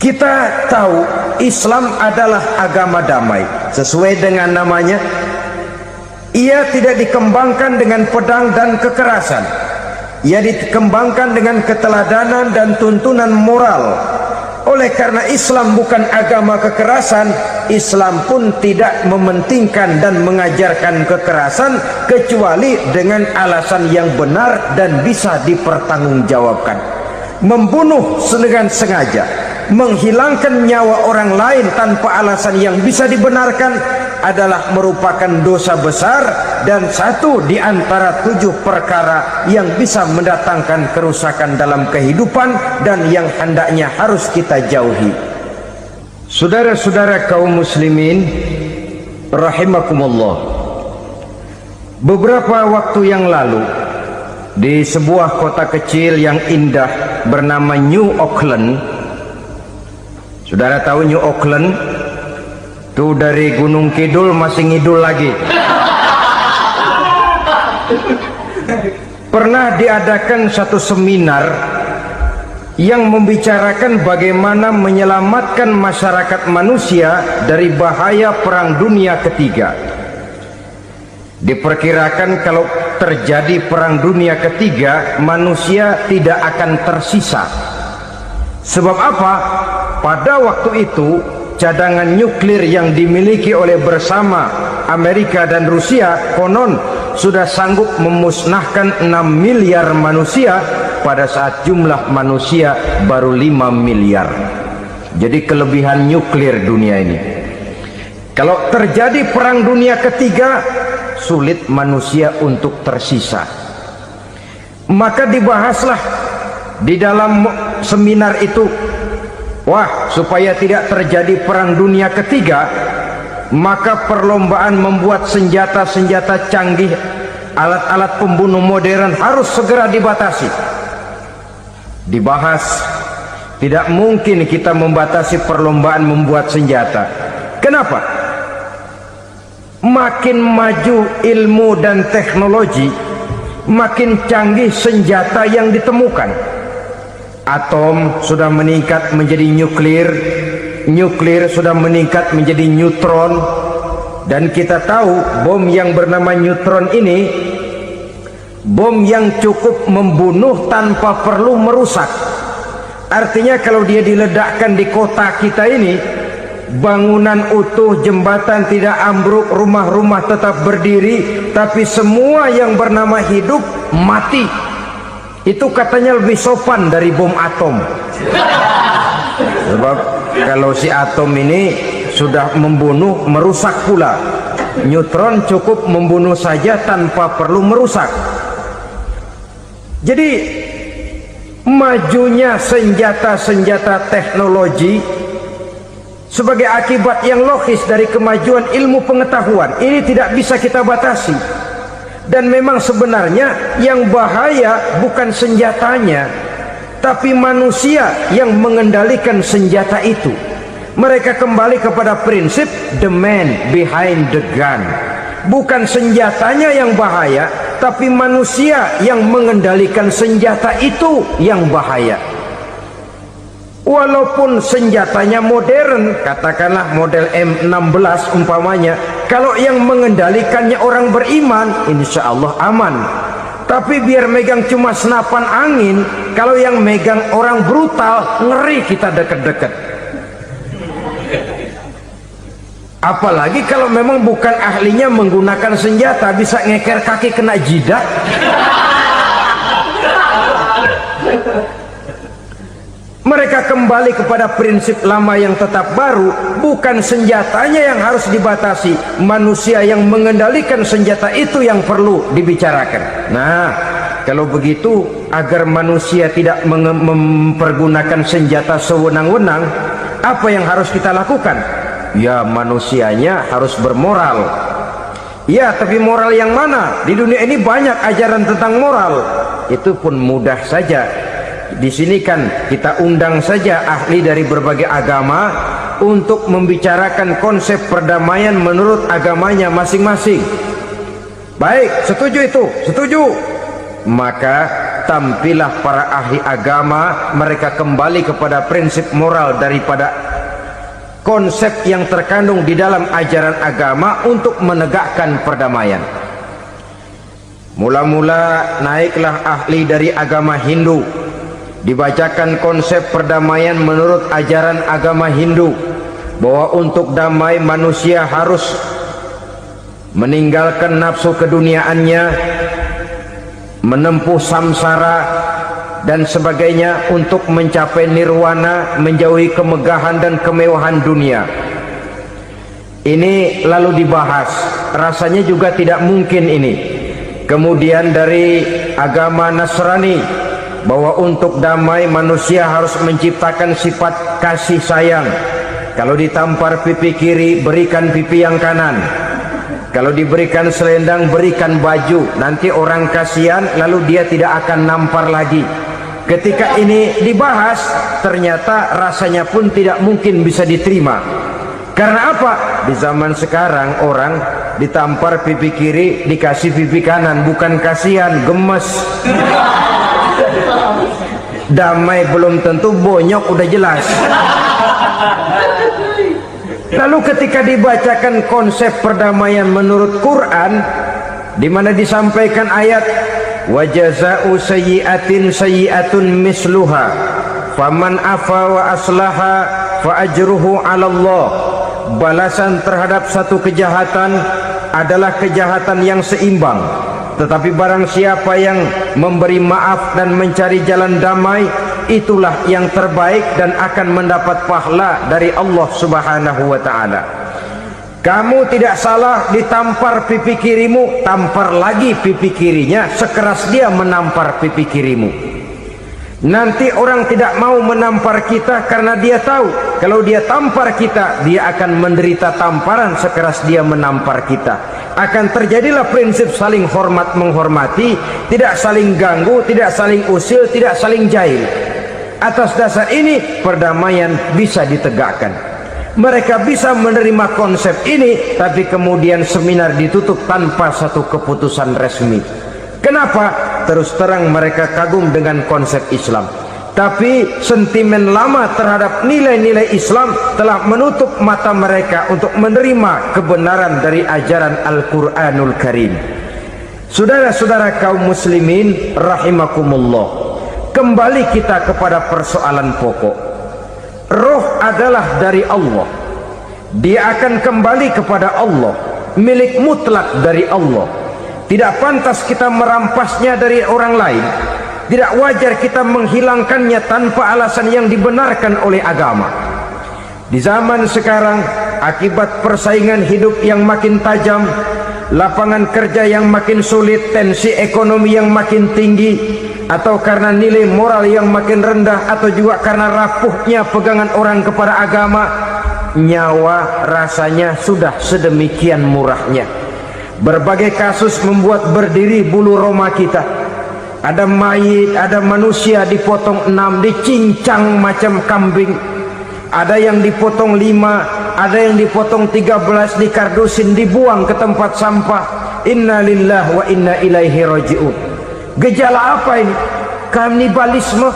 Kita tahu Islam adalah agama damai. Sesuai dengan namanya, ia tidak dikembangkan dengan pedang dan kekerasan. Ia dikembangkan dengan keteladanan dan tuntunan moral. Oleh karena Islam bukan agama kekerasan, Islam pun tidak mementingkan dan mengajarkan kekerasan kecuali dengan alasan yang benar dan bisa dipertanggungjawabkan. Membunuh dengan sengaja, menghilangkan nyawa orang lain tanpa alasan yang bisa dibenarkan adalah merupakan dosa besar dan satu di antara 7 perkara yang bisa mendatangkan kerusakan dalam kehidupan dan yang hendaknya harus kita jauhi. Saudara-saudara kaum muslimin rahimakumullah, beberapa waktu yang lalu di sebuah kota kecil yang indah bernama New Auckland. Saudara tahu New Auckland? Tuh dari Gunung Kidul masih ngidul lagi. Pernah diadakan satu seminar yang membicarakan bagaimana menyelamatkan masyarakat manusia dari bahaya Perang Dunia Ketiga. Diperkirakan kalau terjadi Perang Dunia Ketiga, manusia tidak akan tersisa. Sebab apa? Pada waktu itu cadangan nuklir yang dimiliki oleh bersama Amerika dan Rusia konon sudah sanggup memusnahkan 6 miliar manusia pada saat jumlah manusia baru 5 miliar. Jadi kelebihan nuklir dunia ini. Kalau terjadi Perang Dunia Ketiga, sulit manusia untuk tersisa. Maka dibahaslah di dalam seminar itu, wah, supaya tidak terjadi Perang Dunia Ketiga, maka perlombaan membuat senjata-senjata canggih, alat-alat pembunuh modern harus segera dibatasi. Dibahas, tidak mungkin kita membatasi perlombaan membuat senjata. Kenapa? Makin maju ilmu dan teknologi, makin canggih senjata yang ditemukan. Atom sudah meningkat menjadi nuklir, nuklir sudah meningkat menjadi neutron, dan kita tahu bom yang bernama neutron ini bom yang cukup membunuh tanpa perlu merusak. Artinya kalau dia diledakkan di kota kita ini, bangunan utuh, jembatan tidak ambruk, rumah-rumah tetap berdiri, tapi semua yang bernama hidup mati. Itu katanya lebih sopan dari bom atom. Sebab kalau si atom ini sudah membunuh, merusak pula. Neutron cukup membunuh saja tanpa perlu merusak. Jadi majunya senjata-senjata teknologi sebagai akibat yang logis dari kemajuan ilmu pengetahuan ini tidak bisa kita batasi. Dan memang sebenarnya yang bahaya bukan senjatanya, tapi manusia yang mengendalikan senjata itu. Mereka kembali kepada prinsip the man behind the gun. Bukan senjatanya yang bahaya, tapi manusia yang mengendalikan senjata itu yang bahaya. Walaupun senjatanya modern, katakanlah model M16 umpamanya, kalau yang mengendalikannya orang beriman, insya Allah aman. Tapi biar megang cuma senapan angin, kalau yang megang orang brutal, ngeri kita deket-deket. Apalagi kalau memang bukan ahlinya menggunakan senjata, bisa ngeker kaki kena jidat. Mereka kembali kepada prinsip lama yang tetap baru. Bukan senjatanya yang harus dibatasi, manusia yang mengendalikan senjata itu yang perlu dibicarakan. Nah, kalau begitu, agar manusia tidak mempergunakan senjata sewenang-wenang, apa yang harus kita lakukan? Ya, manusianya harus bermoral. Ya, tapi moral yang mana? Di dunia ini banyak ajaran tentang moral. Itu pun mudah saja. Di sini kan kita undang saja ahli dari berbagai agama untuk membicarakan konsep perdamaian menurut agamanya masing-masing. Baik, setuju itu, setuju. Maka tampillah para ahli agama, mereka kembali kepada prinsip moral daripada konsep yang terkandung di dalam ajaran agama untuk menegakkan perdamaian. Mula-mula naiklah ahli dari agama Hindu, dibacakan konsep perdamaian menurut ajaran agama Hindu, bahwa untuk damai manusia harus meninggalkan nafsu keduniaannya, menempuh samsara dan sebagainya untuk mencapai nirwana, menjauhi kemegahan dan kemewahan dunia. Ini lalu dibahas, rasanya juga tidak mungkin ini. Kemudian dari agama Nasrani, bahwa untuk damai manusia harus menciptakan sifat kasih sayang. Kalau ditampar pipi kiri, berikan pipi yang kanan. Kalau diberikan selendang, berikan baju. Nanti orang kasihan, lalu dia tidak akan nampar lagi. Ketika ini dibahas, ternyata rasanya pun tidak mungkin bisa diterima. Karena apa? Di zaman sekarang orang ditampar pipi kiri, dikasih pipi kanan. Bukan kasihan, gemes. Damai belum tentu, bonyok udah jelas. Lalu ketika dibacakan konsep perdamaian menurut Quran, di mana disampaikan ayat wa jazaa'u sayyi'atin sayyi'atun misluha faman afa wa aslaha fa ajruhu 'ala Allah. Balasan terhadap satu kejahatan adalah kejahatan yang seimbang, tetapi barang siapa yang memberi maaf dan mencari jalan damai, itulah yang terbaik dan akan mendapat pahala dari Allah Subhanahu wa ta'ala. Kamu tidak salah ditampar pipi kirimu, tampar lagi pipi kirinya sekeras dia menampar pipi kirimu. Nanti orang tidak mau menampar kita karena dia tahu kalau dia tampar kita, dia akan menderita tamparan sekeras dia menampar kita. Akan terjadilah prinsip saling hormat menghormati, tidak saling ganggu, tidak saling usil, tidak saling jahil. Atas dasar ini perdamaian bisa ditegakkan. Mereka bisa menerima konsep ini, tapi kemudian seminar ditutup tanpa satu keputusan resmi. Kenapa? Terus terang mereka kagum dengan konsep Islam, tapi sentimen lama terhadap nilai-nilai Islam telah menutup mata mereka untuk menerima kebenaran dari ajaran Al-Quranul Karim. Saudara-saudara kaum muslimin rahimakumullah, kembali kita kepada persoalan pokok. Roh adalah dari Allah, dia akan kembali kepada Allah, milik mutlak dari Allah. Tidak pantas kita merampasnya dari orang lain. Tidak wajar kita menghilangkannya tanpa alasan yang dibenarkan oleh agama. Di zaman sekarang, akibat persaingan hidup yang makin tajam, lapangan kerja yang makin sulit, tensi ekonomi yang makin tinggi, atau karena nilai moral yang makin rendah, atau juga karena rapuhnya pegangan orang kepada agama, nyawa rasanya sudah sedemikian murahnya. Berbagai kasus membuat berdiri bulu roma kita. Ada mayit, ada manusia dipotong 6, dicincang macam kambing. Ada yang dipotong 5, ada yang dipotong 13, dikardusin, dibuang ke tempat sampah. Inna lillahi wa inna ilaihi raji'un. Gejala apa ini? Kanibalisme.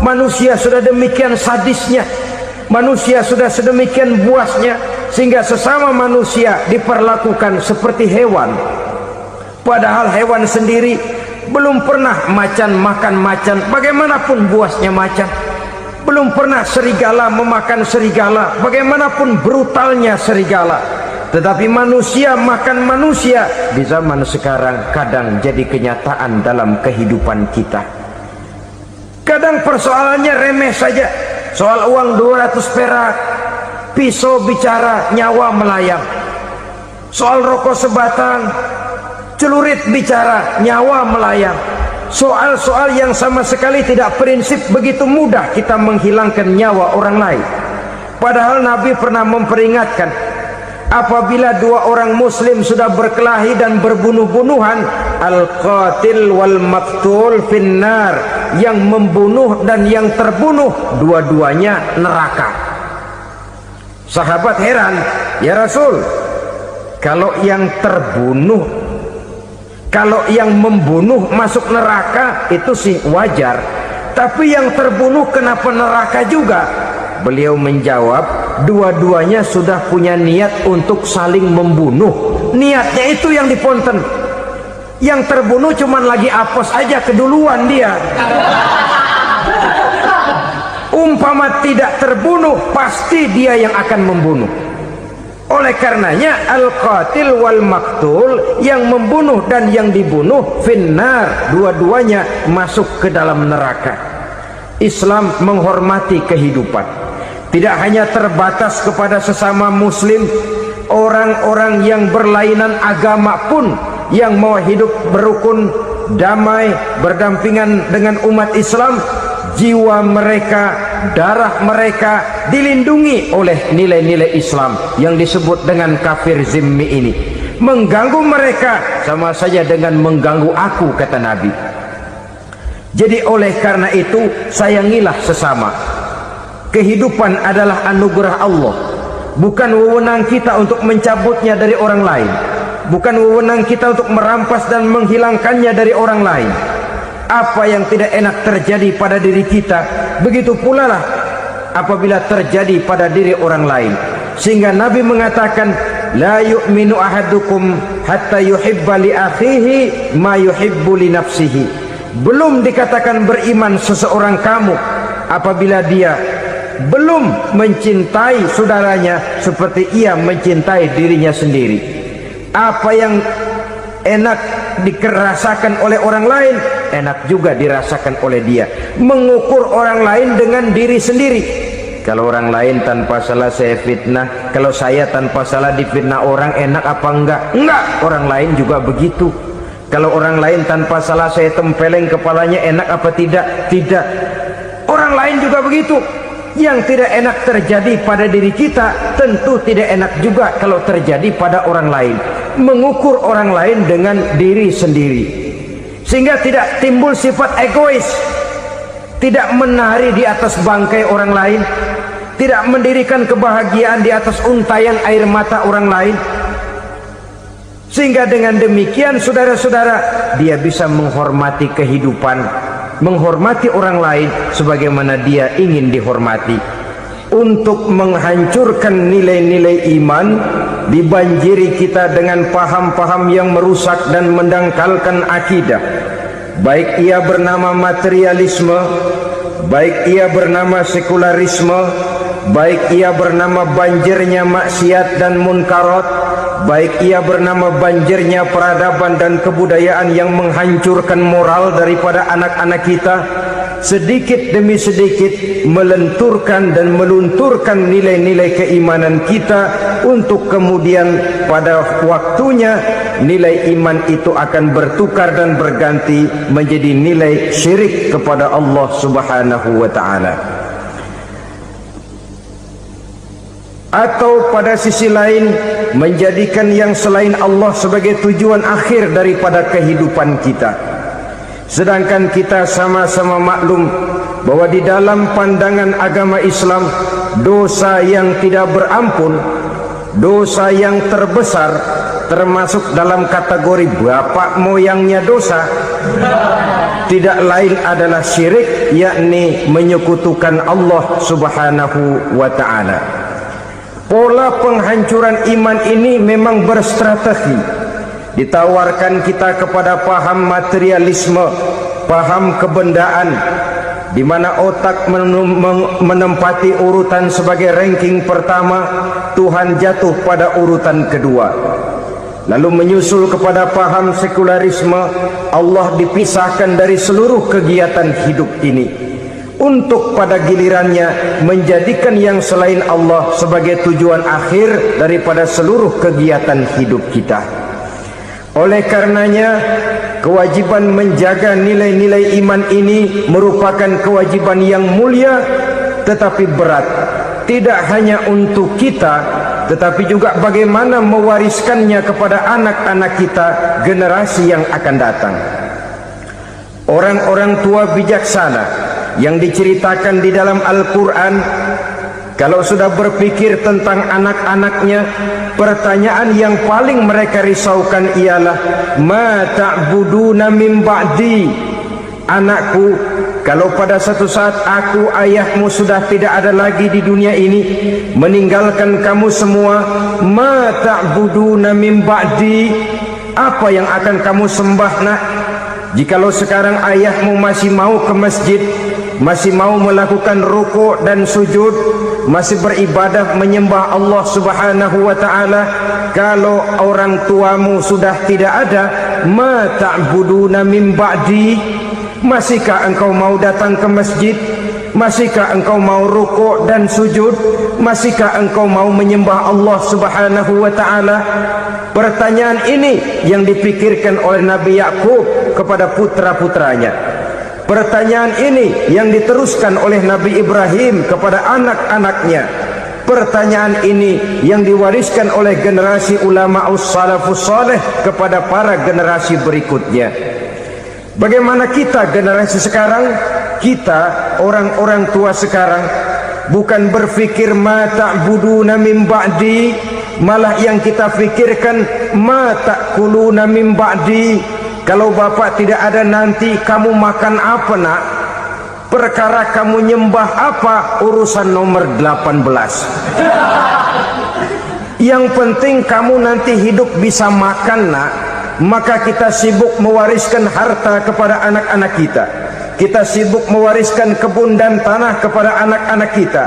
Manusia sudah demikian sadisnya, manusia sudah sedemikian buasnya, sehingga sesama manusia diperlakukan seperti hewan. Padahal hewan sendiri belum pernah macan makan macan, bagaimanapun buasnya macan. Belum pernah serigala memakan serigala, bagaimanapun brutalnya serigala. Tetapi manusia makan manusia di zaman sekarang kadang jadi kenyataan dalam kehidupan kita. Kadang persoalannya remeh saja, soal uang 200 perak, pisau bicara, nyawa melayang. Soal rokok sebatang, celurit bicara, nyawa melayang. Soal-soal yang sama sekali tidak prinsip, begitu mudah kita menghilangkan nyawa orang lain. Padahal Nabi pernah memperingatkan, apabila dua orang muslim sudah berkelahi dan berbunuh-bunuhan, al-qatil wal maqtul finnar, yang membunuh dan yang terbunuh dua-duanya neraka. Sahabat heran, ya Rasul, kalau yang terbunuh Kalau yang membunuh masuk neraka itu sih wajar, tapi yang terbunuh kenapa neraka juga? Beliau menjawab, dua-duanya sudah punya niat untuk saling membunuh. Niatnya itu yang diponten. Yang terbunuh cuman lagi apes aja, keduluan dia. Umpama tidak terbunuh, pasti dia yang akan membunuh. Oleh karenanya al-qatil wal maktul, yang membunuh dan yang dibunuh finnar, dua-duanya masuk ke dalam neraka. Islam menghormati kehidupan, tidak hanya terbatas kepada sesama muslim, orang-orang yang berlainan agama pun yang mau hidup berukun, damai, berdampingan dengan umat Islam, jiwa mereka, darah mereka dilindungi oleh nilai-nilai Islam yang disebut dengan kafir zimmi ini. Mengganggu mereka sama saja dengan mengganggu aku, kata Nabi. Jadi oleh karena itu, sayangilah sesama. Kehidupan adalah anugerah Allah, bukan wewenang kita untuk mencabutnya dari orang lain, bukan wewenang kita untuk merampas dan menghilangkannya dari orang lain. Apa yang tidak enak terjadi pada diri kita, begitu pula lah apabila terjadi pada diri orang lain. Sehingga Nabi mengatakan, la yu'minu ahadukum hatta yuhibba li akhihi ma yuhibbu li nafsihi. Belum dikatakan beriman seseorang kamu apabila dia belum mencintai saudaranya seperti ia mencintai dirinya sendiri. Apa yang enak dirasakan oleh orang lain, enak juga dirasakan oleh dia. Mengukur orang lain dengan diri sendiri. Kalau orang lain tanpa salah saya fitnah, kalau saya tanpa salah difitnah orang, enak apa enggak? Enggak, orang lain juga begitu. Kalau orang lain tanpa salah saya tempeleng kepalanya, enak apa tidak? Tidak. Orang lain juga begitu. Yang tidak enak terjadi pada diri kita, tentu tidak enak juga kalau terjadi pada orang lain. Mengukur orang lain dengan diri sendiri, sehingga tidak timbul sifat egois, tidak menari di atas bangkai orang lain, tidak mendirikan kebahagiaan di atas untayan air mata orang lain. Sehingga dengan demikian, saudara-saudara, dia bisa menghormati kehidupan, menghormati orang lain sebagaimana dia ingin dihormati. Untuk menghancurkan nilai-nilai iman, dibanjiri kita dengan paham-paham yang merusak dan mendangkalkan akidah, baik ia bernama materialisme, baik ia bernama sekularisme, baik ia bernama banjirnya maksiat dan munkarat, baik ia bernama banjirnya peradaban dan kebudayaan yang menghancurkan moral daripada anak-anak kita. Sedikit demi sedikit melenturkan dan melunturkan nilai-nilai keimanan kita, untuk kemudian pada waktunya nilai iman itu akan bertukar dan berganti menjadi nilai syirik kepada Allah Subhanahu wa ta'ala. Atau pada sisi lain, menjadikan yang selain Allah sebagai tujuan akhir daripada kehidupan kita. Sedangkan kita sama-sama maklum bahwa di dalam pandangan agama Islam, dosa yang tidak berampun, dosa yang terbesar, termasuk dalam kategori bapak moyangnya dosa, tidak lain adalah syirik, yakni menyekutukan Allah Subhanahu wa ta'ala. Pola penghancuran iman ini memang berstrategi. Ditawarkan kita kepada paham materialisme, paham kebendaan, di mana otak menempati urutan sebagai ranking pertama, Tuhan jatuh pada urutan kedua. Lalu menyusul kepada paham sekularisme, Allah dipisahkan dari seluruh kegiatan hidup ini, untuk pada gilirannya menjadikan yang selain Allah sebagai tujuan akhir daripada seluruh kegiatan hidup kita. Oleh karenanya, kewajiban menjaga nilai-nilai iman ini merupakan kewajiban yang mulia tetapi berat, tidak hanya untuk kita, tetapi juga bagaimana mewariskannya kepada anak-anak kita, generasi yang akan datang. Orang-orang tua bijaksana yang diceritakan di dalam Al-Quran Kalau sudah berpikir tentang anak-anaknya, pertanyaan yang paling mereka risaukan ialah ma ta'buduna min ba'di. Anakku, kalau pada satu saat aku, ayahmu sudah tidak ada lagi di dunia ini, meninggalkan kamu semua, ma ta'buduna min ba'di, apa yang akan kamu sembah nak? Jikalau sekarang ayahmu masih mau ke masjid, masih mau melakukan rukuk dan sujud, masih beribadah menyembah Allah Subhanahu wa taala, kalau orang tuamu sudah tidak ada, ma ta'buduna min ba'di, masihkah engkau mau datang ke masjid? Masihkah engkau mau rukuk dan sujud? Masihkah engkau mau menyembah Allah Subhanahu wa taala? Pertanyaan ini yang dipikirkan oleh Nabi Yakub kepada putra-putranya. Pertanyaan ini yang diteruskan oleh Nabi Ibrahim kepada anak-anaknya. Pertanyaan ini yang diwariskan oleh generasi ulama salafus saleh kepada para generasi berikutnya. Bagaimana kita generasi sekarang? Kita orang-orang tua sekarang bukan berfikir ma ta'buduna min ba'di, malah yang kita fikirkan ma ta'kuluna min ba'di. Kalau bapak tidak ada nanti kamu makan apa nak? Perkara kamu nyembah apa, urusan nomor 18. Yang penting kamu nanti hidup bisa makan nak. Maka kita sibuk mewariskan harta kepada anak-anak kita. Kita sibuk mewariskan kebun dan tanah kepada anak-anak kita.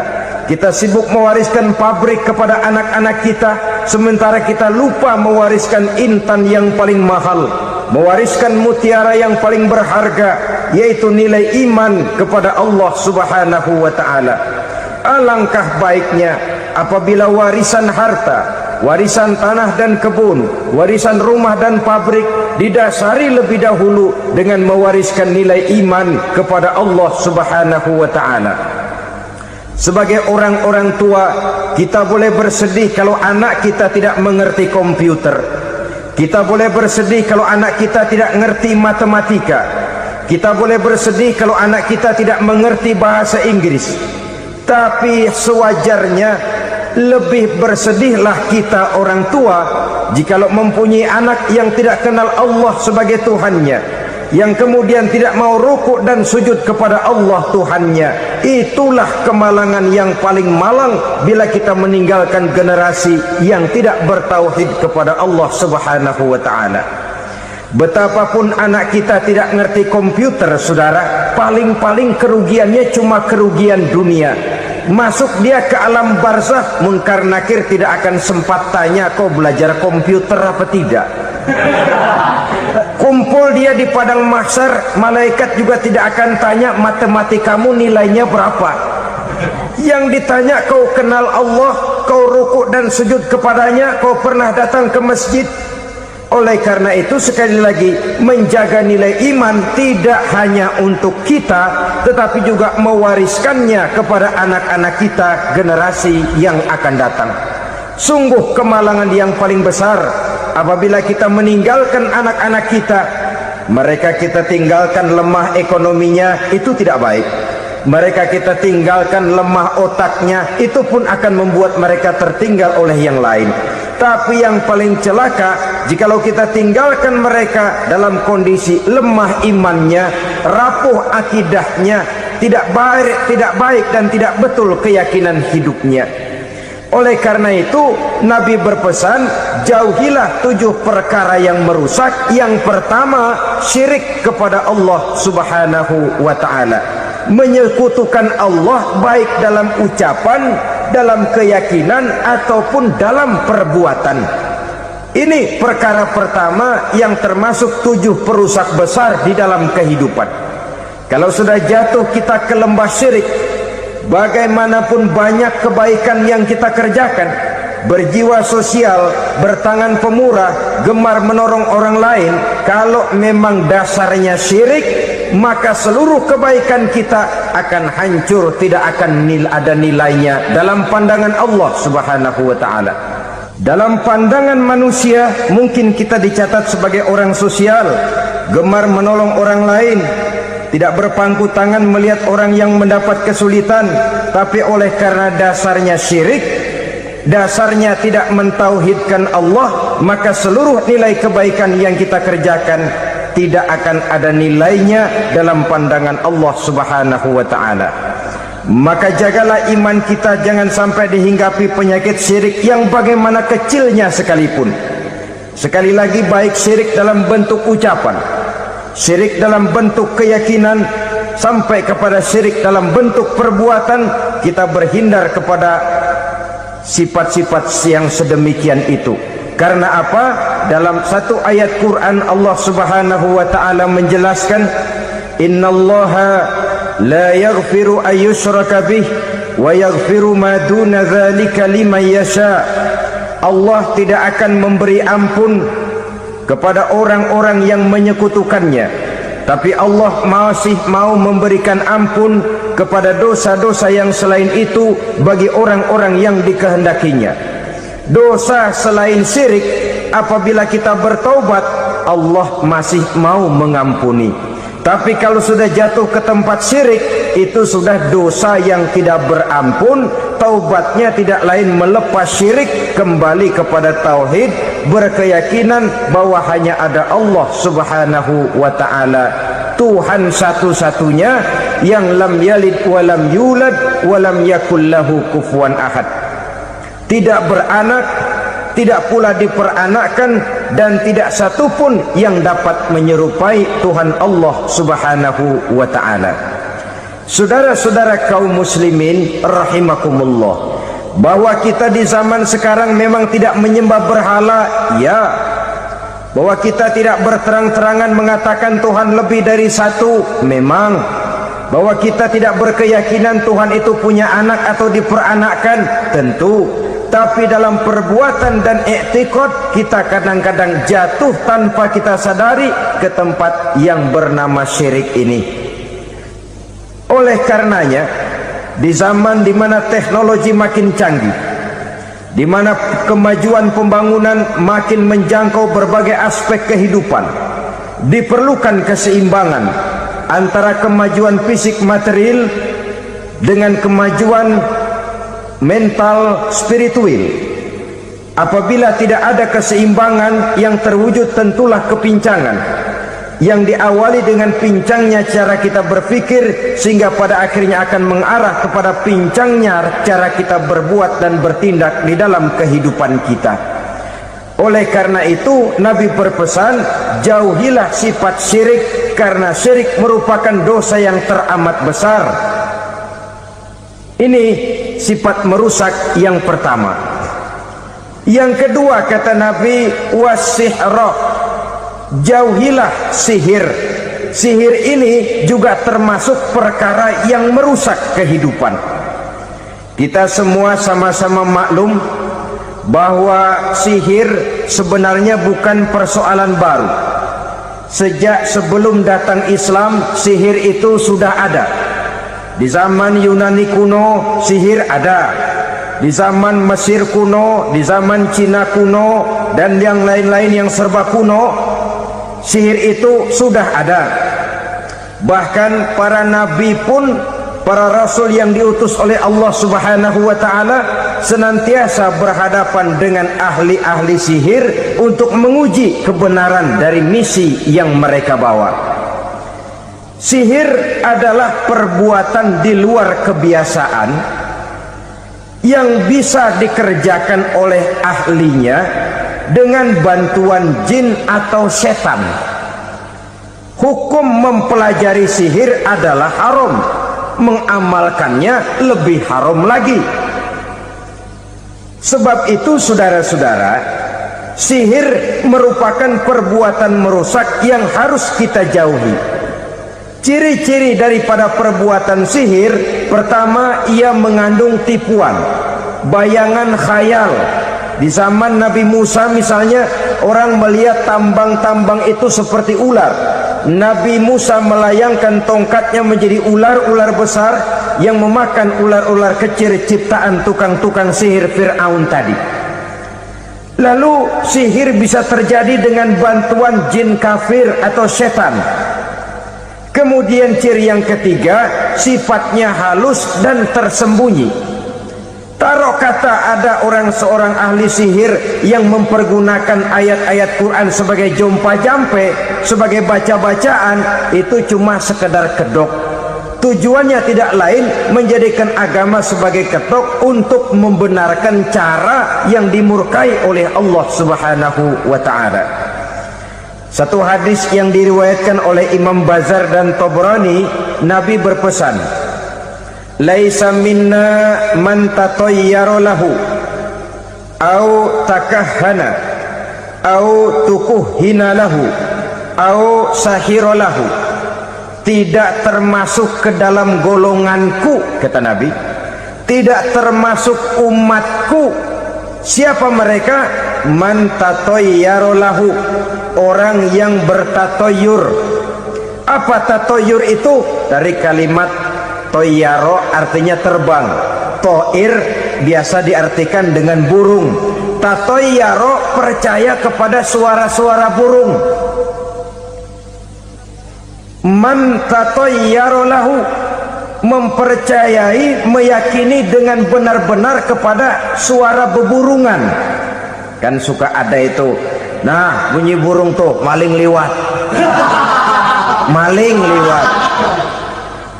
Kita sibuk mewariskan pabrik kepada anak-anak kita, sementara kita lupa mewariskan intan yang paling mahal, mewariskan mutiara yang paling berharga, yaitu nilai iman kepada Allah Subhanahu wa taala. Alangkah baiknya apabila warisan harta, warisan tanah dan kebun, warisan rumah dan pabrik didasari lebih dahulu dengan mewariskan nilai iman kepada Allah Subhanahu wa taala. Sebagai orang-orang tua, kita boleh bersedih kalau anak kita tidak mengerti komputer. Kita boleh bersedih kalau anak kita tidak mengerti matematika. Kita boleh bersedih kalau anak kita tidak mengerti bahasa Inggris. Tapi sewajarnya lebih bersedihlah kita orang tua jikalau mempunyai anak yang tidak kenal Allah sebagai Tuhannya, yang kemudian tidak mau rukuk dan sujud kepada Allah Tuhannya. Itulah kemalangan yang paling malang bila kita meninggalkan generasi yang tidak bertauhid kepada Allah Subhanahu wa taala. Betapapun anak kita tidak ngerti komputer, saudara, paling-paling kerugiannya cuma kerugian dunia. Masuk dia ke alam barzakh, munkar nakir tidak akan sempat tanya kau belajar komputer apa tidak. Kumpul dia di padang mahsyar, malaikat juga tidak akan tanya matematikamu nilainya berapa. Yang ditanya kau kenal Allah, kau rukuk dan sujud kepadanya, kau pernah datang ke masjid. Oleh karena itu sekali lagi, menjaga nilai iman tidak hanya untuk kita, tetapi juga mewariskannya kepada anak-anak kita, generasi yang akan datang. Sungguh kemalangan yang paling besar apabila kita meninggalkan anak-anak kita. Mereka kita tinggalkan lemah ekonominya, itu tidak baik. Mereka kita tinggalkan lemah otaknya, itu pun akan membuat mereka tertinggal oleh yang lain. Tapi yang paling celaka, jikalau kita tinggalkan mereka dalam kondisi lemah imannya, rapuh akidahnya, tidak baik dan tidak betul keyakinan hidupnya. Oleh karena itu Nabi berpesan, jauhilah 7 perkara yang merusak. Yang pertama, syirik kepada Allah Subhanahu wa taala. Menyekutukan Allah baik dalam ucapan, dalam keyakinan ataupun dalam perbuatan. Ini perkara pertama yang termasuk 7 perusak besar di dalam kehidupan. Kalau sudah jatuh kita ke lembah syirik, bagaimanapun banyak kebaikan yang kita kerjakan, berjiwa sosial, bertangan pemurah, gemar menolong orang lain, kalau memang dasarnya syirik, maka seluruh kebaikan kita akan hancur, tidak akan ada nilainya dalam pandangan Allah Subhanahu wa taala. Dalam pandangan manusia mungkin kita dicatat sebagai orang sosial, gemar menolong orang lain, tidak berpangku tangan melihat orang yang mendapat kesulitan, tapi oleh karena dasarnya syirik, dasarnya tidak mentauhidkan Allah, maka seluruh nilai kebaikan yang kita kerjakan tidak akan ada nilainya dalam pandangan Allah Subhanahu wa ta'ala. Maka jagalah iman kita, jangan sampai dihinggapi penyakit syirik yang bagaimana kecilnya sekalipun. Sekali lagi, baik syirik dalam bentuk ucapan, syirik dalam bentuk keyakinan, sampai kepada syirik dalam bentuk perbuatan, kita berhindar kepada sifat-sifat yang sedemikian itu. Karena apa? Dalam satu ayat Quran Allah Subhanahu wa ta'ala menjelaskan, innallaha la yaghfiru ayyushraka bih wa yaghfiru ma duna dzalika liman yasha. Allah tidak akan memberi ampun kepada orang-orang yang menyekutukannya, tapi Allah masih mau memberikan ampun kepada dosa-dosa yang selain itu bagi orang-orang yang dikehendakinya. Dosa selain syirik, apabila kita bertaubat, Allah masih mau mengampuni. Tapi kalau sudah jatuh ke tempat syirik, itu sudah dosa yang tidak berampun. Taubatnya tidak lain melepas syirik, kembali kepada tauhid, berkeyakinan bahwa hanya ada Allah Subhanahu wa ta'ala, Tuhan satu-satunya yang lam yalid walam yulad walam yakul lahu kufuwan ahad. Tidak beranak, tidak pula diperanakkan, dan tidak satupun yang dapat menyerupai Tuhan Allah Subhanahu wa ta'ala. Saudara-saudara kaum muslimin rahimakumullah, bahwa kita di zaman sekarang memang tidak menyembah berhala, ya. Bahwa kita tidak berterang-terangan mengatakan Tuhan lebih dari satu, memang. Bahwa kita tidak berkeyakinan Tuhan itu punya anak atau diperanakkan, tentu. Tapi dalam perbuatan dan i'tiqad, kita kadang-kadang jatuh tanpa kita sadari ke tempat yang bernama syirik ini. Oleh karenanya, di zaman di mana teknologi makin canggih, di mana kemajuan pembangunan makin menjangkau berbagai aspek kehidupan, diperlukan keseimbangan antara kemajuan fisik material dengan kemajuan mental spiritual. Apabila tidak ada keseimbangan, yang terwujud tentulah kepincangan, yang diawali dengan pincangnya cara kita berpikir, sehingga pada akhirnya akan mengarah kepada pincangnya cara kita berbuat dan bertindak di dalam kehidupan kita. Oleh karena itu, Nabi berpesan, jauhilah sifat syirik, karena syirik merupakan dosa yang teramat besar. Ini sifat merusak yang pertama. Yang kedua, kata Nabi, wasihra, jauhilah sihir. Sihir ini juga termasuk perkara yang merusak kehidupan. Kita semua sama-sama maklum bahwa sihir sebenarnya bukan persoalan baru. Sejak sebelum datang Islam, sihir itu sudah ada. Di zaman Yunani kuno, sihir ada. Di zaman Mesir kuno, di zaman Cina kuno, dan yang lain-lain yang serba kuno, sihir itu sudah ada. Bahkan para nabi pun, para rasul yang diutus oleh Allah Subhanahu wa ta'ala, senantiasa berhadapan dengan ahli-ahli sihir untuk menguji kebenaran dari misi yang mereka bawa. Sihir adalah perbuatan di luar kebiasaan yang bisa dikerjakan oleh ahlinya dengan bantuan jin atau setan. Hukum mempelajari sihir adalah haram, mengamalkannya lebih haram lagi. Sebab itu saudara-saudara, sihir merupakan perbuatan merusak yang harus kita jauhi. Ciri-ciri daripada perbuatan sihir, pertama, ia mengandung tipuan, bayangan khayal. Di zaman Nabi Musa misalnya, orang melihat tambang-tambang itu seperti ular. Nabi Musa melayangkan tongkatnya menjadi ular-ular besar yang memakan ular-ular kecil ciptaan tukang-tukang sihir Fir'aun tadi. Lalu sihir bisa terjadi dengan bantuan jin kafir atau setan. Kemudian ciri yang ketiga, sifatnya halus dan tersembunyi. Taruh kata ada seorang ahli sihir yang mempergunakan ayat-ayat Quran sebagai jompa-jampe, sebagai baca-bacaan, itu cuma sekedar kedok. Tujuannya tidak lain menjadikan agama sebagai ketok untuk membenarkan cara yang dimurkai oleh Allah Subhanahu wa ta'ala. Satu hadis yang diriwayatkan oleh Imam Bazar dan Tabrani, Nabi berpesan, "Laisa minna man tatayyara lahu au takahhana au tukuhina lahu au sahira lahu." Tidak termasuk ke dalam golonganku, kata Nabi, tidak termasuk umatku. Siapa mereka? Man tatayyara lahu, orang yang bertatoyur. Apa tatoyur itu? Dari kalimat toyaro, artinya terbang. Toir biasa diartikan dengan burung. Tatoyaro percaya kepada suara-suara burung. Man tatayyara lahu, mempercayai, meyakini dengan benar-benar kepada suara beburungan. Kan suka ada itu, nah bunyi burung tuh, maling liwat. Maling liwat,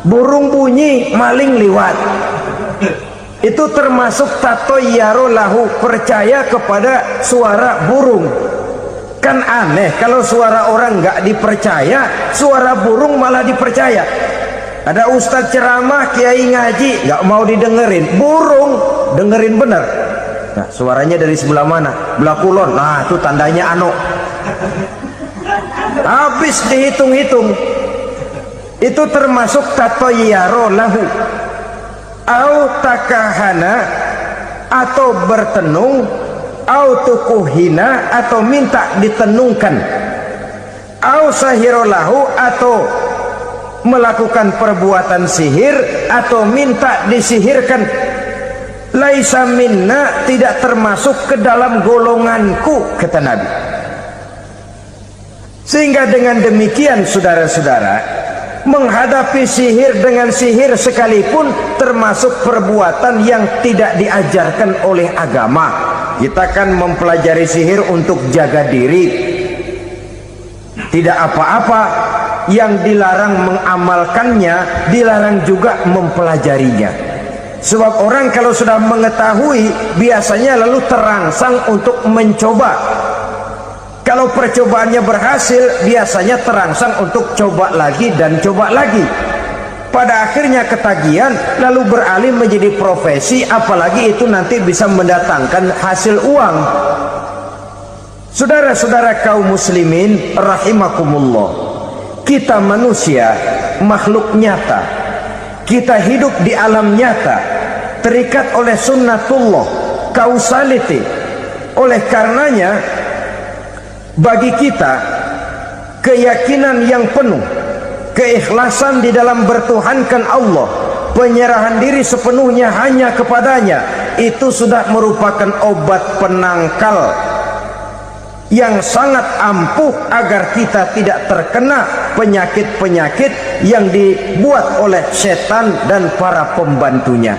burung bunyi, maling liwat. Itu termasuk tatayyara lahu, percaya kepada suara burung. Kan aneh kalau suara orang nggak dipercaya, suara burung malah dipercaya. Ada ustadz ceramah, kiai ngaji, nggak mau didengerin, burung dengerin bener. Nah, suaranya dari sebelah mana? Belah kulon. Nah, itu tandanya anu. Habis dihitung-hitung. Itu termasuk tatayyara lahu. Au takahana, atau bertenung, au tukuhina, atau minta ditenungkan, au sahirolahu, atau melakukan perbuatan sihir atau minta disihirkan. Laisa minna, tidak termasuk ke dalam golonganku, kata Nabi. Sehingga dengan demikian saudara-saudara, menghadapi sihir dengan sihir sekalipun termasuk perbuatan yang tidak diajarkan oleh agama. Kita kan mempelajari sihir untuk jaga diri, tidak apa-apa. Yang dilarang mengamalkannya, dilarang juga mempelajarinya. Sebab orang kalau sudah mengetahui, biasanya lalu terangsang untuk mencoba. Kalau percobaannya berhasil, biasanya terangsang untuk coba lagi dan coba lagi. Pada akhirnya ketagihan, lalu beralih menjadi profesi, apalagi itu nanti bisa mendatangkan hasil uang. Saudara-saudara kaum muslimin rahimakumullah, kita manusia makhluk nyata, kita hidup di alam nyata, terikat oleh sunnatullah, causality. Oleh karenanya bagi kita keyakinan yang penuh, keikhlasan di dalam bertuhankan Allah, penyerahan diri sepenuhnya hanya kepadanya, itu sudah merupakan obat penangkal yang sangat ampuh agar kita tidak terkena penyakit-penyakit yang dibuat oleh setan dan para pembantunya.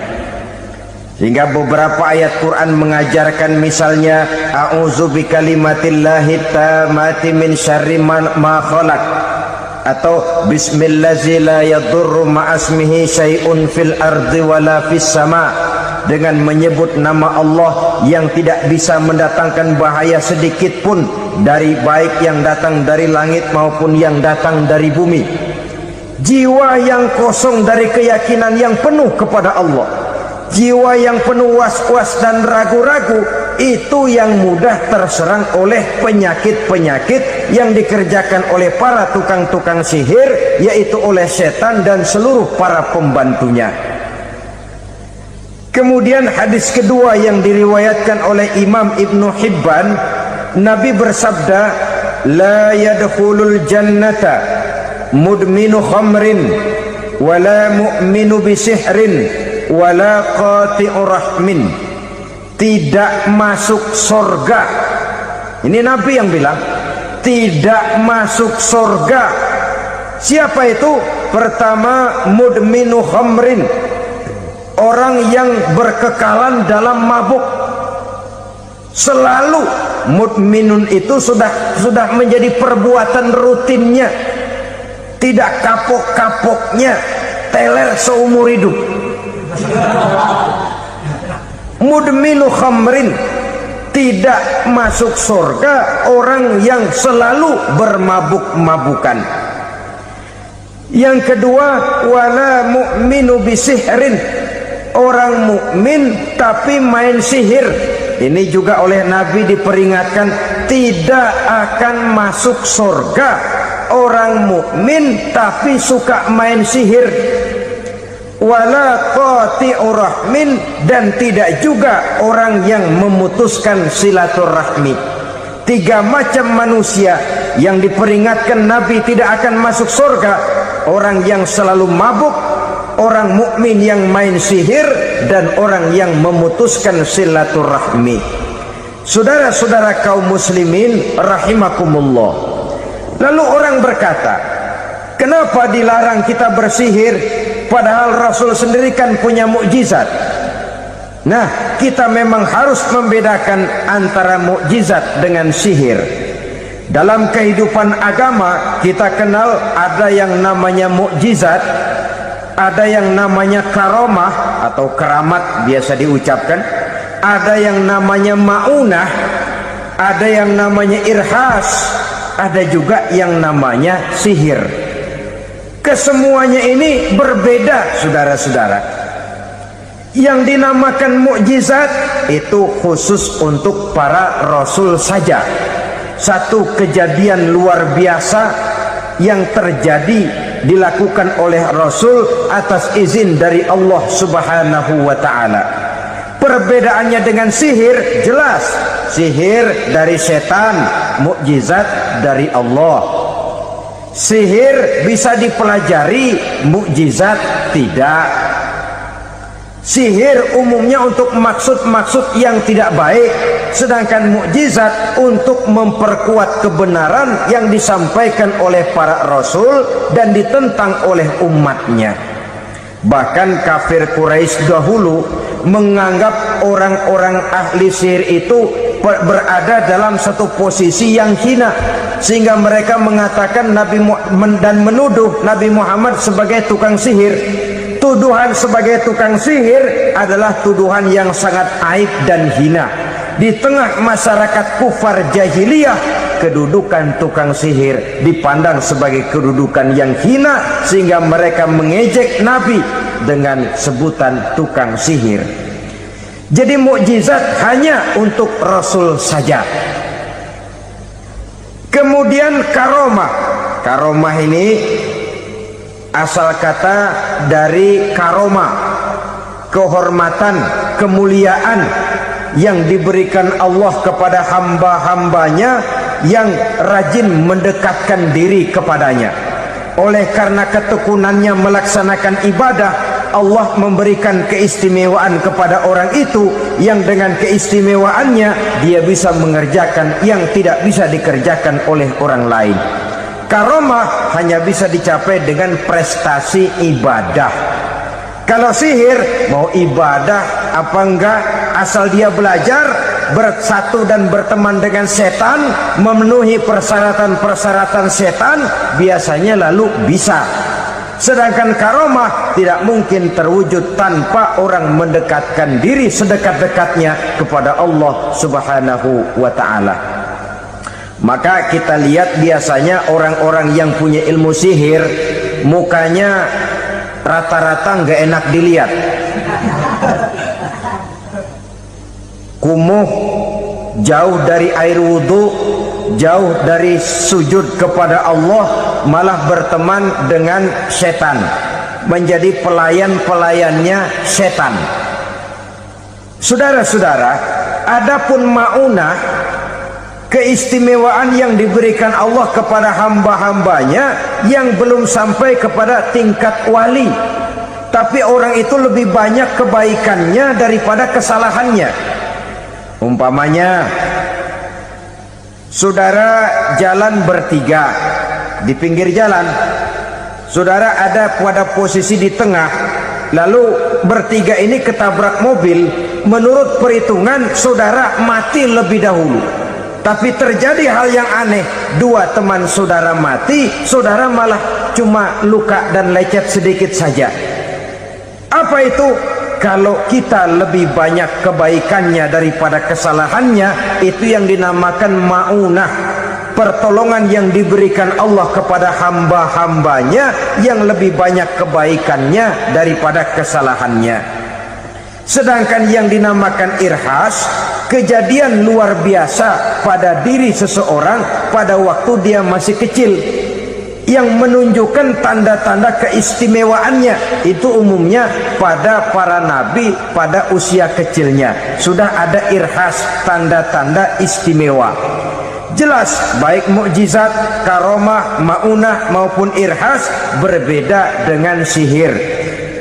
Sehingga beberapa ayat Quran mengajarkan, misalnya a'udzu bikalimatillahi tammati min syarri ma khalaq, atau bismillazi la yadurru ma'asmihi syai'un fil ardi wala fis sama', dengan menyebut nama Allah yang tidak bisa mendatangkan bahaya sedikit pun, dari baik yang datang dari langit maupun yang datang dari bumi. Jiwa yang kosong dari keyakinan yang penuh kepada Allah, jiwa yang penuh was-was dan ragu-ragu, itu yang mudah terserang oleh penyakit-penyakit yang dikerjakan oleh para tukang-tukang sihir, yaitu oleh setan dan seluruh para pembantunya. Kemudian hadis kedua yang diriwayatkan oleh Imam Ibnu Hibban, Nabi bersabda, la yadkhulul jannata mudminu khamrin wala mu'minu bisihrin wala qati'ur rahmin. Tidak masuk surga, ini Nabi yang bilang, tidak masuk surga Siapa itu? Pertama, mudminu khamrin, orang yang berkekalan dalam mabuk. Selalu mudminun itu sudah menjadi perbuatan rutinnya, tidak kapok-kapoknya, teler seumur hidup. Mudminu khamrin, tidak masuk surga orang yang selalu bermabuk-mabukan. Yang kedua, wala mu'minu bisihrin, orang mukmin tapi main sihir. Ini juga oleh Nabi diperingatkan, tidak akan masuk surga orang mukmin tapi suka main sihir. Wala qati'u rahmin, dan tidak juga orang yang memutuskan silaturahmi. Tiga macam manusia yang diperingatkan Nabi tidak akan masuk surga: orang yang selalu mabuk, orang mukmin yang main sihir, dan orang yang memutuskan silaturahmi. Saudara-saudara kaum muslimin rahimakumullah. Lalu orang berkata, kenapa dilarang kita bersihir? Padahal Rasul sendiri kan punya mukjizat. Nah, kita memang harus membedakan antara mukjizat dengan sihir. Dalam kehidupan agama kita kenal ada yang namanya mukjizat, ada yang namanya karomah atau keramat biasa diucapkan, ada yang namanya maunah, ada yang namanya irhas, ada juga yang namanya sihir. Kesemuanya ini berbeda, saudara-saudara. Yang dinamakan mukjizat itu khusus untuk para rasul saja. Satu kejadian luar biasa yang terjadi dilakukan oleh rasul atas izin dari Allah Subhanahu wa taala. Perbedaannya dengan sihir jelas. Sihir dari setan, mukjizat dari Allah. Sihir bisa dipelajari, mukjizat tidak. Sihir umumnya untuk maksud-maksud yang tidak baik, sedangkan mukjizat untuk memperkuat kebenaran yang disampaikan oleh para rasul dan ditentang oleh umatnya. Bahkan kafir Quraisy dahulu menganggap orang-orang ahli sihir itu berada dalam satu posisi yang hina, sehingga mereka mengatakan Nabi Muhammad dan menuduh Nabi Muhammad sebagai tukang sihir. Tuduhan sebagai tukang sihir adalah tuduhan yang sangat aib dan hina. Di tengah masyarakat kufar jahiliyah, kedudukan tukang sihir dipandang sebagai kedudukan yang hina, sehingga mereka mengejek Nabi dengan sebutan tukang sihir. Jadi mukjizat hanya untuk Rasul saja. Kemudian karomah. Karomah ini asal kata dari karoma, kehormatan, kemuliaan yang diberikan Allah kepada hamba-hambanya yang rajin mendekatkan diri kepadanya. Oleh karena ketekunannya melaksanakan ibadah, Allah memberikan keistimewaan kepada orang itu, yang dengan keistimewaannya dia bisa mengerjakan yang tidak bisa dikerjakan oleh orang lain. Karomah hanya bisa dicapai dengan prestasi ibadah. Kalau sihir, mau ibadah apa enggak, asal dia belajar, bersatu dan berteman dengan setan, memenuhi persyaratan-persyaratan setan, biasanya lalu bisa. Sedangkan karomah tidak mungkin terwujud tanpa orang mendekatkan diri sedekat-dekatnya kepada Allah Subhanahu wa ta'ala. Maka kita lihat biasanya orang-orang yang punya ilmu sihir, mukanya rata-rata nggak enak dilihat. Kumuh, jauh dari air wudhu, jauh dari sujud kepada Allah, malah berteman dengan setan, menjadi pelayan-pelayannya setan. Saudara-saudara, adapun maunah, keistimewaan yang diberikan Allah kepada hamba-hambanya yang belum sampai kepada tingkat wali, tapi orang itu lebih banyak kebaikannya daripada kesalahannya. Umpamanya, saudara jalan bertiga di pinggir jalan, saudara ada pada posisi di tengah, lalu bertiga ini ketabrak mobil. Menurut perhitungan saudara mati lebih dahulu, tapi terjadi hal yang aneh, dua teman saudara mati, saudara malah cuma luka dan lecet sedikit saja. Apa itu? Kalau kita lebih banyak kebaikannya daripada kesalahannya, itu yang dinamakan ma'unah, pertolongan yang diberikan Allah kepada hamba-hambanya yang lebih banyak kebaikannya daripada kesalahannya. Sedangkan yang dinamakan irhas, kejadian luar biasa pada diri seseorang pada waktu dia masih kecil, yang menunjukkan tanda-tanda keistimewaannya. Itu umumnya pada para nabi pada usia kecilnya sudah ada irhas, tanda-tanda istimewa. Jelas baik mukjizat, karomah, maunah maupun irhas berbeda dengan sihir.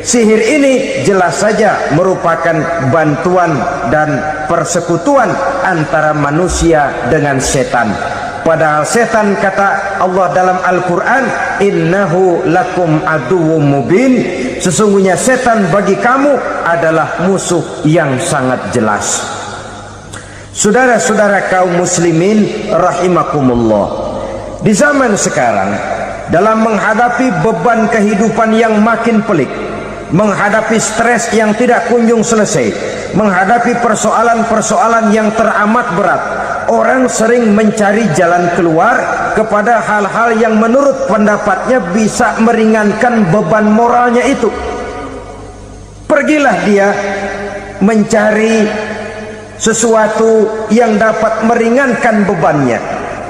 Sihir ini jelas saja merupakan bantuan dan persekutuan antara manusia dengan setan. Padahal setan, kata Allah dalam Al-Quran, innahu lakum aduwwum mubin, sesungguhnya setan bagi kamu adalah musuh yang sangat jelas. Saudara-saudara kaum muslimin rahimakumullah, di zaman sekarang dalam menghadapi beban kehidupan yang makin pelik, menghadapi stres yang tidak kunjung selesai, menghadapi persoalan-persoalan yang teramat berat, orang sering mencari jalan keluar kepada hal-hal yang menurut pendapatnya bisa meringankan beban moralnya itu. Pergilah dia mencari sesuatu yang dapat meringankan bebannya.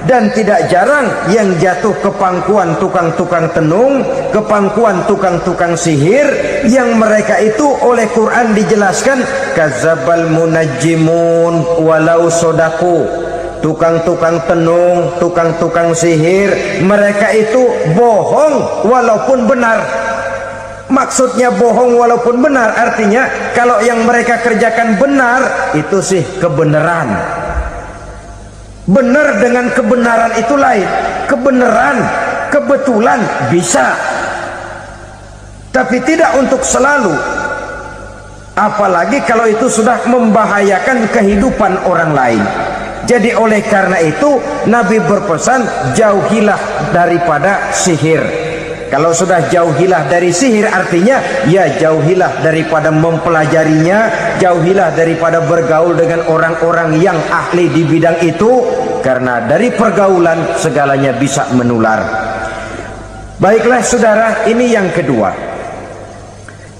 Dan tidak jarang yang jatuh ke pangkuan tukang-tukang tenung, ke pangkuan tukang-tukang sihir, yang mereka itu oleh Quran dijelaskan kadzabal munajjimun walau sodaku. Tukang-tukang tenung, tukang-tukang sihir, mereka itu bohong walaupun benar. Maksudnya bohong walaupun benar, artinya kalau yang mereka kerjakan benar, itu sih kebenaran. Benar dengan kebenaran itu lain. Kebenaran, kebetulan bisa, tapi tidak untuk selalu. Apalagi kalau itu sudah membahayakan kehidupan orang lain. Jadi oleh karena itu Nabi berpesan, jauhilah daripada sihir. Kalau sudah jauhilah dari sihir, artinya ya jauhilah daripada mempelajarinya, jauhilah daripada bergaul dengan orang-orang yang ahli di bidang itu, karena dari pergaulan segalanya bisa menular. Baiklah saudara, ini yang kedua.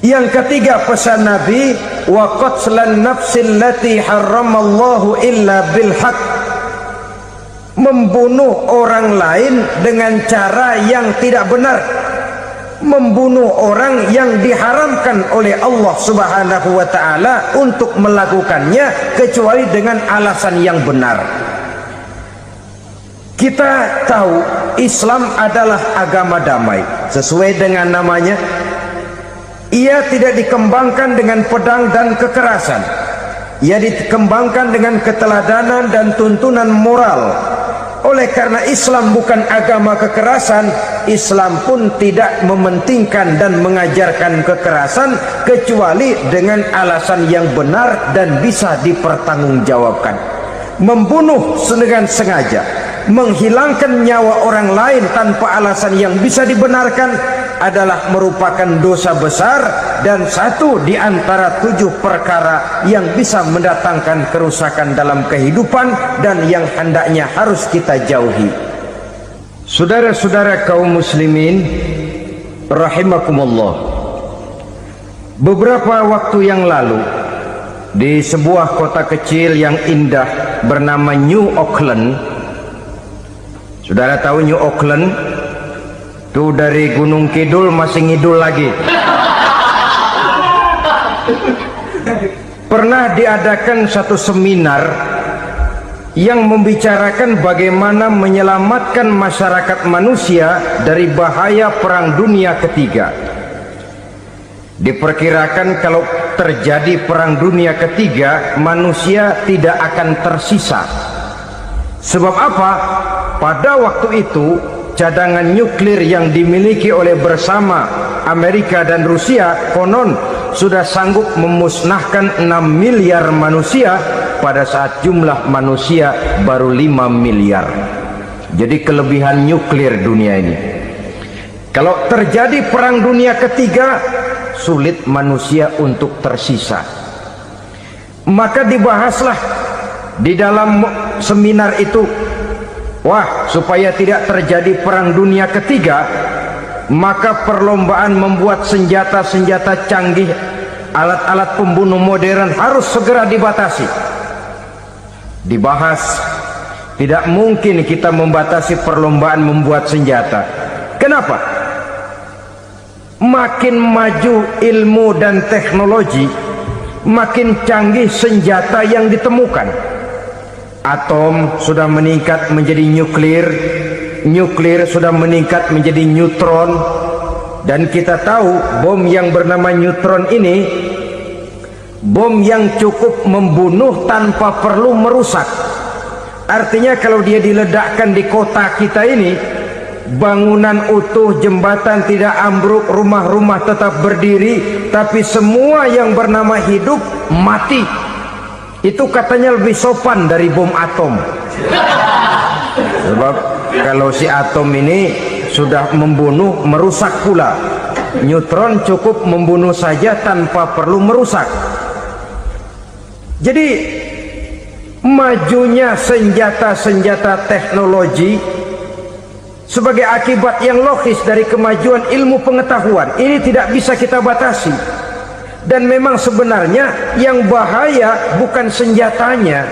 Yang ketiga pesan Nabi, wa qatlan nafsil lati harramallahu illa bil haq, membunuh orang lain dengan cara yang tidak benar, membunuh orang yang diharamkan oleh Allah Subhanahu wa ta'ala untuk melakukannya kecuali dengan alasan yang benar. Kita tahu Islam adalah agama damai, sesuai dengan namanya. Ia tidak dikembangkan dengan pedang dan kekerasan, ia dikembangkan dengan keteladanan dan tuntunan moral. Oleh karena Islam bukan agama kekerasan, Islam pun tidak mementingkan dan mengajarkan kekerasan kecuali dengan alasan yang benar dan bisa dipertanggungjawabkan. Membunuh dengan sengaja, menghilangkan nyawa orang lain tanpa alasan yang bisa dibenarkan adalah merupakan dosa besar dan satu di antara 7 perkara yang bisa mendatangkan kerusakan dalam kehidupan dan yang hendaknya harus kita jauhi. Saudara-saudara kaum muslimin rahimakumullah, beberapa waktu yang lalu di sebuah kota kecil yang indah bernama New Auckland. Saudara tahu New Auckland? Tuh dari Gunung Kidul masih ngidul lagi. Pernah diadakan satu seminar yang membicarakan bagaimana menyelamatkan masyarakat manusia dari bahaya Perang Dunia Ketiga. Diperkirakan kalau terjadi Perang Dunia Ketiga, manusia tidak akan tersisa. Sebab apa? Pada waktu itu cadangan nuklir yang dimiliki oleh bersama Amerika dan Rusia konon sudah sanggup memusnahkan 6 miliar manusia pada saat jumlah manusia baru 5 miliar. Jadi kelebihan nuklir dunia ini. Kalau terjadi perang dunia ketiga, sulit manusia untuk tersisa. Maka dibahaslah di dalam seminar itu, wah, supaya tidak terjadi perang dunia ketiga, maka perlombaan membuat senjata-senjata canggih, alat-alat pembunuh modern harus segera dibatasi. Dibahas, tidak mungkin kita membatasi perlombaan membuat senjata. Kenapa? Makin maju ilmu dan teknologi, makin canggih senjata yang ditemukan. Atom sudah meningkat menjadi nuklir, nuklir sudah meningkat menjadi neutron, dan kita tahu bom yang bernama neutron ini bom yang cukup membunuh tanpa perlu merusak. Artinya kalau dia diledakkan di kota kita ini, bangunan utuh, jembatan tidak ambruk, rumah-rumah tetap berdiri, tapi semua yang bernama hidup mati. Itu katanya lebih sopan dari bom atom. Sebab kalau si atom ini sudah membunuh, merusak pula. Neutron cukup membunuh saja tanpa perlu merusak. Jadi majunya senjata-senjata teknologi sebagai akibat yang logis dari kemajuan ilmu pengetahuan ini tidak bisa kita batasi. Dan memang sebenarnya yang bahaya bukan senjatanya,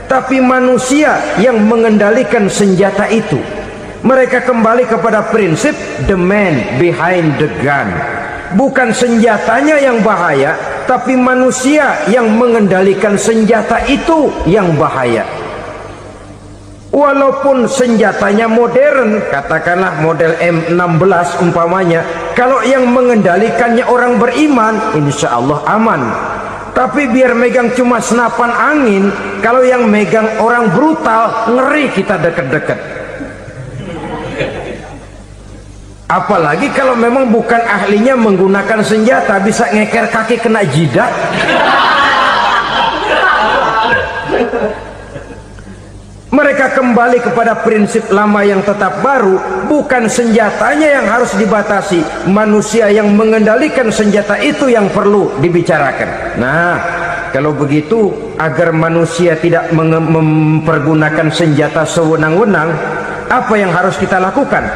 tapi manusia yang mengendalikan senjata itu. Mereka kembali kepada prinsip the man behind the gun. Bukan senjatanya yang bahaya, tapi manusia yang mengendalikan senjata itu yang bahaya. Walaupun senjatanya modern, katakanlah model M16 umpamanya, kalau yang mengendalikannya orang beriman, insya Allah aman. Tapi biar megang cuma senapan angin, kalau yang megang orang brutal, ngeri kita deket-deket. Apalagi kalau memang bukan ahlinya menggunakan senjata, bisa ngeker kaki kena jidat. Mereka kembali kepada prinsip lama yang tetap baru. Bukan senjatanya yang harus dibatasi, manusia yang mengendalikan senjata itu yang perlu dibicarakan. Nah, kalau begitu, agar manusia tidak mempergunakan senjata sewenang-wenang, apa yang harus kita lakukan?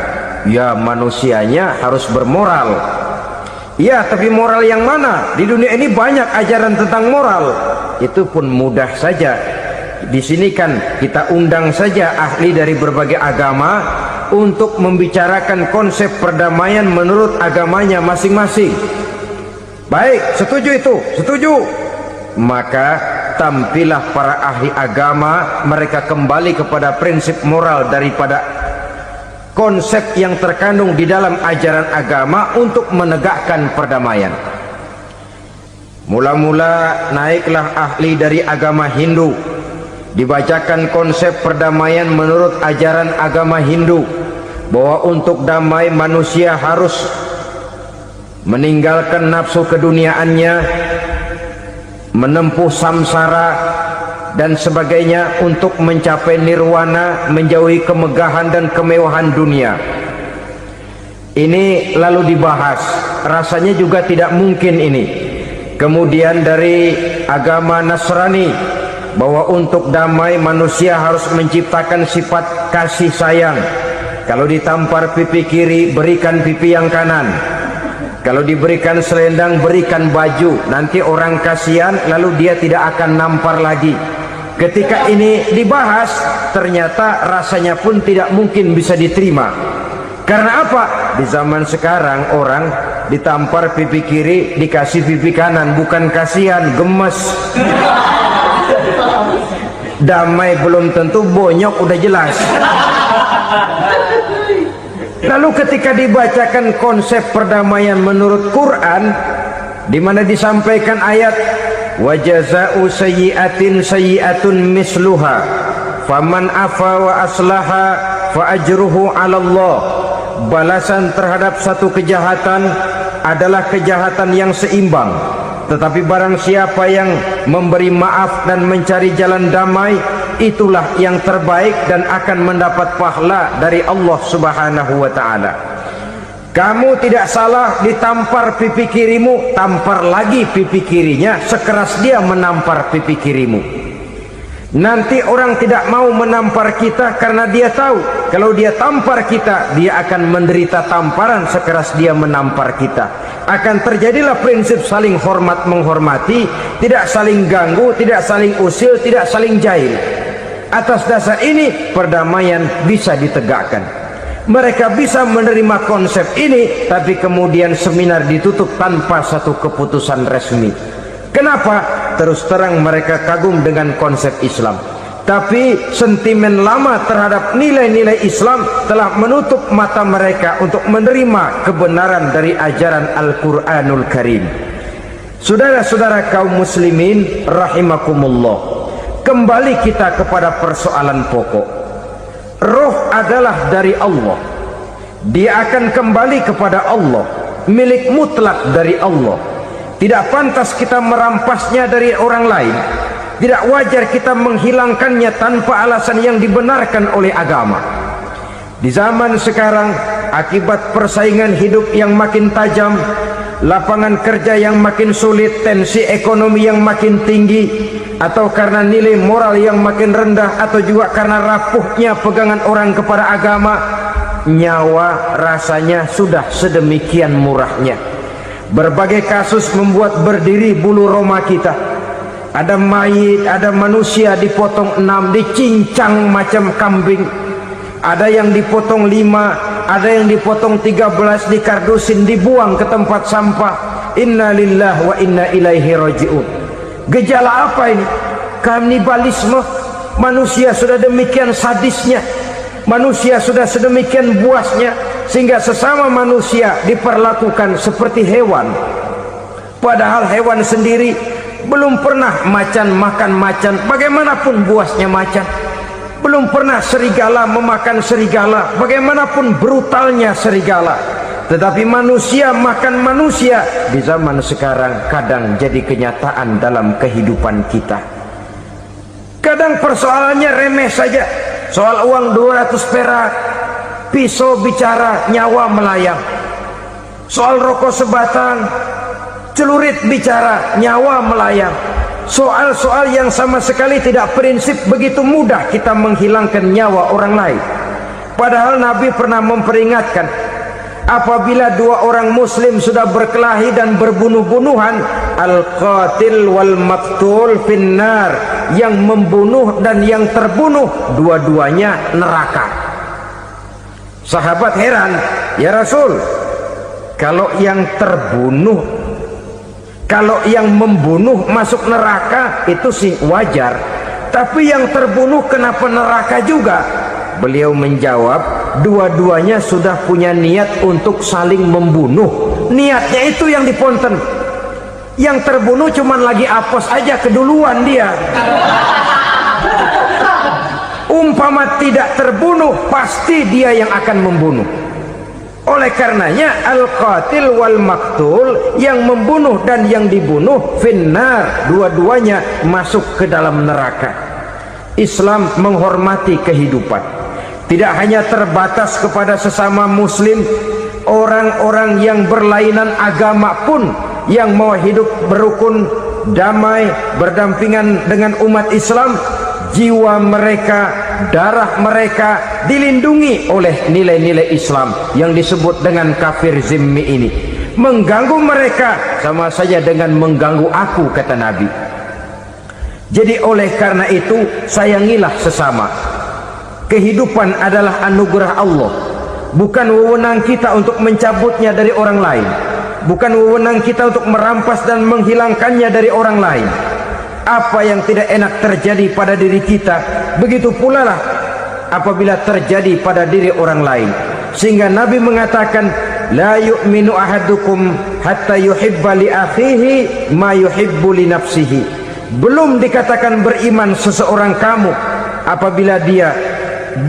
Ya, manusianya harus bermoral. Ya, tapi moral yang mana? Di dunia ini banyak ajaran tentang moral. Itu pun mudah saja. Di sini kan kita undang saja ahli dari berbagai agama untuk membicarakan konsep perdamaian menurut agamanya masing-masing. Baik, setuju itu? Setuju. Maka tampillah para ahli agama, mereka kembali kepada prinsip moral daripada konsep yang terkandung di dalam ajaran agama untuk menegakkan perdamaian. Mula-mula naiklah ahli dari agama Hindu, dibacakan konsep perdamaian menurut ajaran agama Hindu, bahwa untuk damai manusia harus meninggalkan nafsu keduniaannya, menempuh samsara dan sebagainya untuk mencapai nirwana, menjauhi kemegahan dan kemewahan dunia. Ini lalu dibahas, rasanya juga tidak mungkin ini. Kemudian dari agama Nasrani, bahwa untuk damai manusia harus menciptakan sifat kasih sayang. Kalau ditampar pipi kiri, berikan pipi yang kanan. Kalau diberikan selendang, berikan baju. Nanti orang kasihan, lalu dia tidak akan nampar lagi. Ketika ini dibahas, ternyata rasanya pun tidak mungkin bisa diterima. Karena apa? Di zaman sekarang orang ditampar pipi kiri, dikasih pipi kanan. Bukan kasihan, gemes. Damai belum tentu, bonyok udah jelas. Lalu ketika dibacakan konsep perdamaian menurut Quran, di mana disampaikan ayat wa jazaa'u sayyi'atin sayyi'atun misluha faman afa wa aslaha fa ajruhu 'ala Allah. Balasan terhadap satu kejahatan adalah kejahatan yang seimbang. Tetapi barang siapa yang memberi maaf dan mencari jalan damai, itulah yang terbaik dan akan mendapat pahala dari Allah Subhanahu wa ta'ala. Kamu tidak salah ditampar pipi kirimu, tampar lagi pipi kirinya sekeras dia menampar pipi kirimu. Nanti orang tidak mau menampar kita karena dia tahu kalau dia tampar kita, dia akan menderita tamparan sekeras dia menampar kita. Akan terjadilah prinsip saling hormat menghormati, tidak saling ganggu, tidak saling usil, tidak saling jahil. Atas dasar ini perdamaian bisa ditegakkan. Mereka bisa menerima konsep ini, tapi kemudian seminar ditutup tanpa satu keputusan resmi. Kenapa? Terus terang mereka kagum dengan konsep Islam, tapi sentimen lama terhadap nilai-nilai Islam telah menutup mata mereka untuk menerima kebenaran dari ajaran Al-Quranul Karim. Saudara-saudara kaum muslimin rahimakumullah, kembali kita kepada persoalan pokok. Roh adalah dari Allah, dia akan kembali kepada Allah, milik mutlak dari Allah. Tidak pantas kita merampasnya dari orang lain. Tidak wajar kita menghilangkannya tanpa alasan yang dibenarkan oleh agama. Di zaman sekarang, akibat persaingan hidup yang makin tajam, lapangan kerja yang makin sulit, tensi ekonomi yang makin tinggi, atau karena nilai moral yang makin rendah, atau juga karena rapuhnya pegangan orang kepada agama, nyawa rasanya sudah sedemikian murahnya. Berbagai kasus membuat berdiri bulu roma kita. Ada mayit, ada manusia dipotong 6, dicincang macam kambing. Ada yang dipotong 5, ada yang dipotong 13, dikardusin, dibuang ke tempat sampah. Inna lillahi wa inna ilaihi raji'un. Gejala apa ini? Kanibalisme. Manusia sudah demikian sadisnya, manusia sudah sedemikian buasnya, sehingga sesama manusia diperlakukan seperti hewan. Padahal hewan sendiri belum pernah macan makan macan, bagaimanapun buasnya macan. Belum pernah serigala memakan serigala, bagaimanapun brutalnya serigala. Tetapi manusia makan manusia di zaman sekarang kadang jadi kenyataan dalam kehidupan kita. Kadang persoalannya remeh saja, soal uang 200 perak, pisau bicara, nyawa melayang. Soal rokok sebatang, celurit bicara, nyawa melayang. Soal-soal yang sama sekali tidak prinsip, begitu mudah kita menghilangkan nyawa orang lain. Padahal Nabi pernah memperingatkan, apabila dua orang muslim sudah berkelahi dan berbunuh-bunuhan, al-qatil wal maktul finnar, yang membunuh dan yang terbunuh dua-duanya neraka. Sahabat heran, ya Rasul, kalau yang terbunuh, kalau yang membunuh masuk neraka itu sih wajar, tapi yang terbunuh kenapa neraka juga? Beliau menjawab, dua-duanya sudah punya niat untuk saling membunuh. Niatnya itu yang diponten. Yang terbunuh cuman lagi apos aja, keduluan dia. Umpama tidak terbunuh, pasti dia yang akan membunuh. Oleh karenanya al-qatil wal maktul, yang membunuh dan yang dibunuh finnar, dua-duanya masuk ke dalam neraka. Islam menghormati kehidupan, tidak hanya terbatas kepada sesama muslim. Orang-orang yang berlainan agama pun yang mau hidup berukun, damai, berdampingan dengan umat Islam, jiwa mereka, darah mereka dilindungi oleh nilai-nilai Islam yang disebut dengan kafir zimmi ini. Mengganggu mereka sama saja dengan mengganggu aku, kata Nabi. Jadi oleh karena itu, sayangilah sesama. Kehidupan adalah anugerah Allah, bukan wewenang kita untuk mencabutnya dari orang lain, bukan wewenang kita untuk merampas dan menghilangkannya dari orang lain. Apa yang tidak enak terjadi pada diri kita, begitu pula lah apabila terjadi pada diri orang lain. Sehingga Nabi mengatakan, la yu'minu ahadukum hatta yuhibba li akhihi ma yuhibbu li nafsihi. Belum dikatakan beriman seseorang kamu apabila dia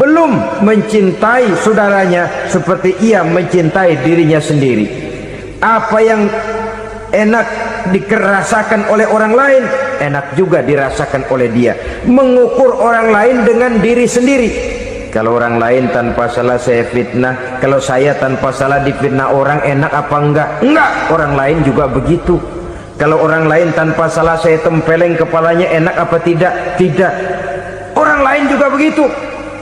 belum mencintai saudaranya seperti ia mencintai dirinya sendiri. Apa yang enak dirasakan oleh orang lain, enak juga dirasakan oleh dia. Mengukur orang lain dengan diri sendiri. Kalau orang lain tanpa salah saya fitnah, kalau saya tanpa salah difitnah orang, enak apa enggak? Enggak, orang lain juga begitu. Kalau orang lain tanpa salah saya tempeleng kepalanya, enak apa tidak? Tidak. Orang lain juga begitu.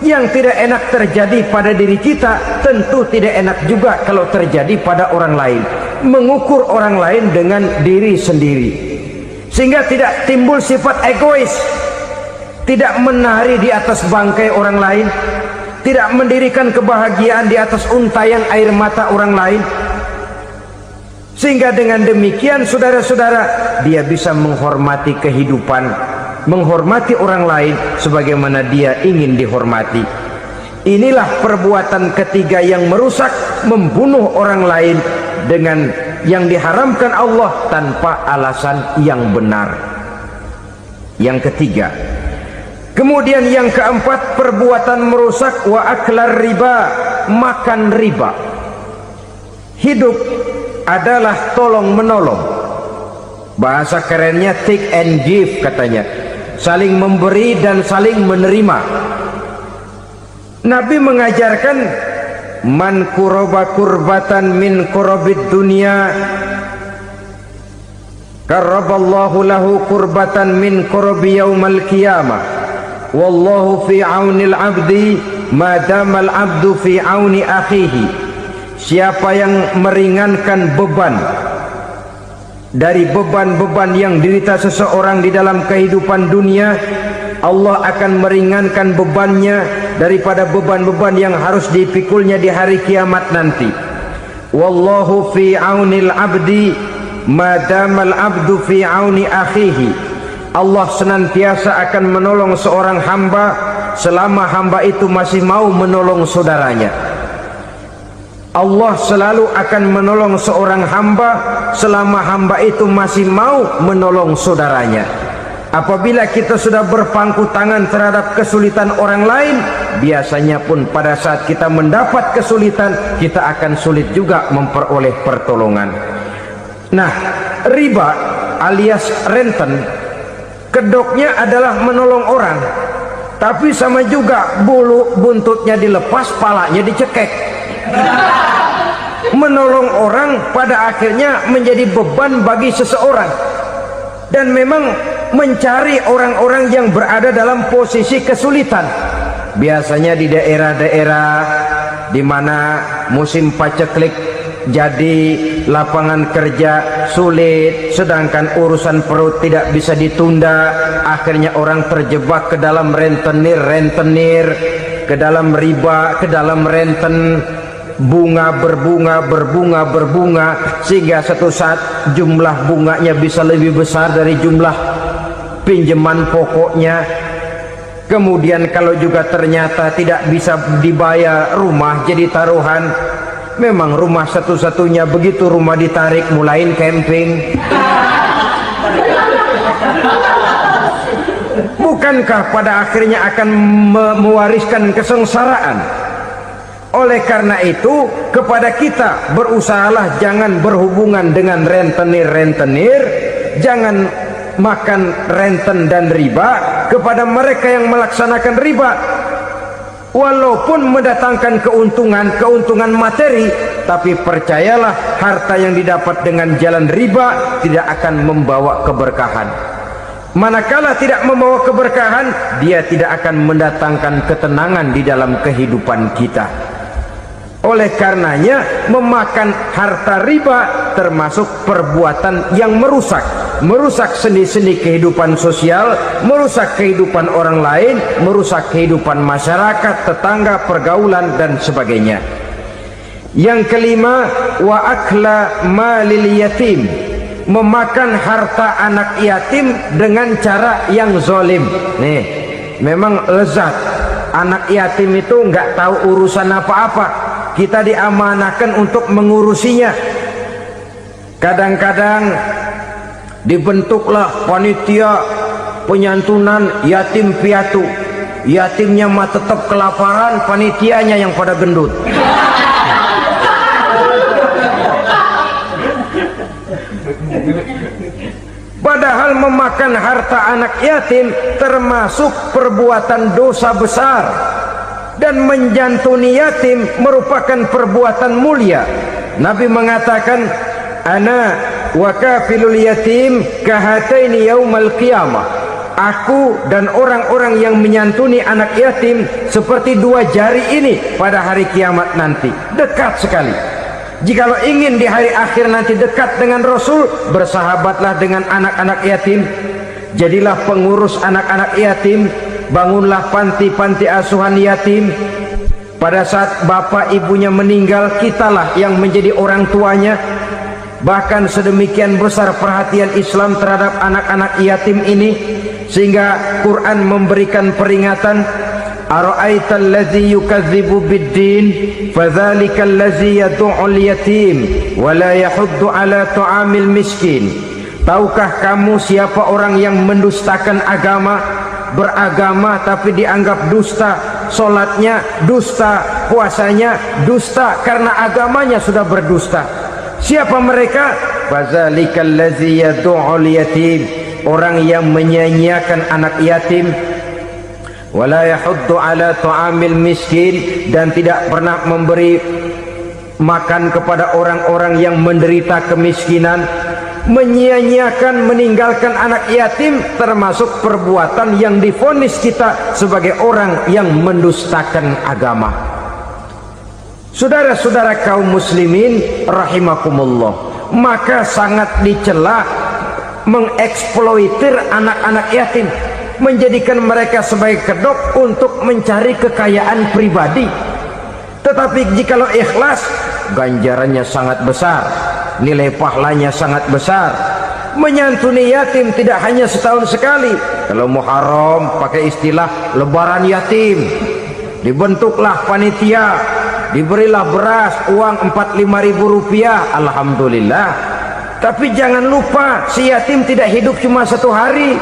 Yang tidak enak terjadi pada diri kita, tentu tidak enak juga kalau terjadi pada orang lain. Mengukur orang lain dengan diri sendiri, sehingga tidak timbul sifat egois, tidak menari di atas bangkai orang lain, tidak mendirikan kebahagiaan di atas untayan air mata orang lain. Sehingga dengan demikian saudara-saudara, dia bisa menghormati kehidupan, menghormati orang lain sebagaimana dia ingin dihormati. Inilah perbuatan ketiga yang merusak, membunuh orang lain dengan yang diharamkan Allah tanpa alasan yang benar. Yang ketiga. Kemudian yang keempat, perbuatan merusak wa aklar riba, makan riba. Hidup adalah tolong menolong. Bahasa kerennya take and give katanya. Saling memberi dan saling menerima. Nabi mengajarkan man kuraba kurbatan min kurabid dunya karaballahu lahu kurbatan min kurabi yaumal qiyamah wallahu fi aunil abdi madamal abdu fi auni akhihi. Siapa yang meringankan beban dari beban-beban yang dirita seseorang di dalam kehidupan dunia, Allah akan meringankan bebannya daripada beban-beban yang harus dipikulnya di hari kiamat nanti. Wallahu fi aunil abdi madamal abdu fi auni akhihi. Allah senantiasa akan menolong seorang hamba selama hamba itu masih mau menolong saudaranya. Allah selalu akan menolong seorang hamba selama hamba itu masih mau menolong saudaranya. Apabila kita sudah berpangku tangan terhadap kesulitan orang lain, biasanya pun pada saat kita mendapat kesulitan, kita akan sulit juga memperoleh pertolongan. Nah, riba alias renten, kedoknya adalah menolong orang, tapi sama juga bulu buntutnya dilepas, palanya dicekek. Menolong orang pada akhirnya menjadi beban bagi seseorang. Dan memang mencari orang-orang yang berada dalam posisi kesulitan, biasanya di daerah-daerah di mana musim paceklik, jadi lapangan kerja sulit, sedangkan urusan perut tidak bisa ditunda. Akhirnya orang terjebak ke dalam rentenir, ke dalam riba, ke dalam renten. Bunga berbunga, sehingga satu saat jumlah bunganya bisa lebih besar dari jumlah pinjaman pokoknya. Kemudian kalau juga ternyata tidak bisa dibayar, rumah jadi taruhan. Memang rumah satu-satunya, begitu rumah ditarik mulain camping. Bukankah pada akhirnya akan mewariskan kesengsaraan? Oleh karena itu, kepada kita berusahalah jangan berhubungan dengan rentenir, jangan makan renten dan riba. Kepada mereka yang melaksanakan riba, walaupun mendatangkan keuntungan materi, tapi percayalah, harta yang didapat dengan jalan riba tidak akan membawa keberkahan. Manakala tidak membawa keberkahan, dia tidak akan mendatangkan ketenangan di dalam kehidupan kita. Oleh karenanya, memakan harta riba termasuk perbuatan yang merusak sendi-sendi kehidupan sosial, merusak kehidupan orang lain, merusak kehidupan masyarakat, tetangga, pergaulan dan sebagainya. Yang kelima, wa akla malil yatim, memakan harta anak yatim dengan cara yang zalim. Nih, memang lezat. Anak yatim itu nggak tahu urusan apa-apa. Kita diamanahkan untuk mengurusinya. Kadang-kadang dibentuklah panitia penyantunan yatim piatu. yatimnya mah tetap kelaparan, panitianya yang pada gendut. Padahal memakan harta anak yatim termasuk perbuatan dosa besar, dan menjantuni yatim merupakan perbuatan mulia. Nabi mengatakan, ana wa kafilul yatim kahataini yaumal qiyamah. Aku dan orang-orang yang menyantuni anak yatim seperti dua jari ini pada hari kiamat nanti. Dekat sekali. Jikalau ingin di hari akhir nanti dekat dengan Rasul, bersahabatlah dengan anak-anak yatim. Jadilah pengurus anak-anak yatim. Bangunlah panti-panti asuhan yatim. Pada saat bapak ibunya meninggal, kitalah yang menjadi orang tuanya. Bahkan sedemikian besar perhatian Islam terhadap anak-anak yatim ini, sehingga Quran memberikan peringatan, ara'aital ladzi yukadzibu bid-din fadzalikal ladzi yad'ul yatim wa la yahuddu ala ta'amil miskin. Tahukah kamu siapa orang yang mendustakan agama, beragama tapi dianggap dusta, salatnya dusta, puasanya dusta karena agamanya sudah berdusta. Siapa mereka? Fadzalikal ladzi yad'ul yatim, orang yang menyia-nyiakan anak yatim, wala yahuddu ala ta'amil miskin, dan tidak pernah memberi makan kepada orang-orang yang menderita kemiskinan. Menyia-nyiakan, meninggalkan anak yatim termasuk perbuatan yang divonis kita sebagai orang yang mendustakan agama. Saudara-saudara kaum muslimin rahimakumullah, maka sangat dicela mengeksploitir anak-anak yatim, menjadikan mereka sebagai kedok untuk mencari kekayaan pribadi. Tetapi jikalau ikhlas, ganjarannya sangat besar, nilai pahalanya sangat besar. Menyantuni yatim tidak hanya setahun sekali. Kalau Muharram pakai istilah lebaran yatim, dibentuklah panitia, diberilah beras, uang 45.000 rupiah, alhamdulillah. Tapi jangan lupa, si yatim tidak hidup cuma satu hari.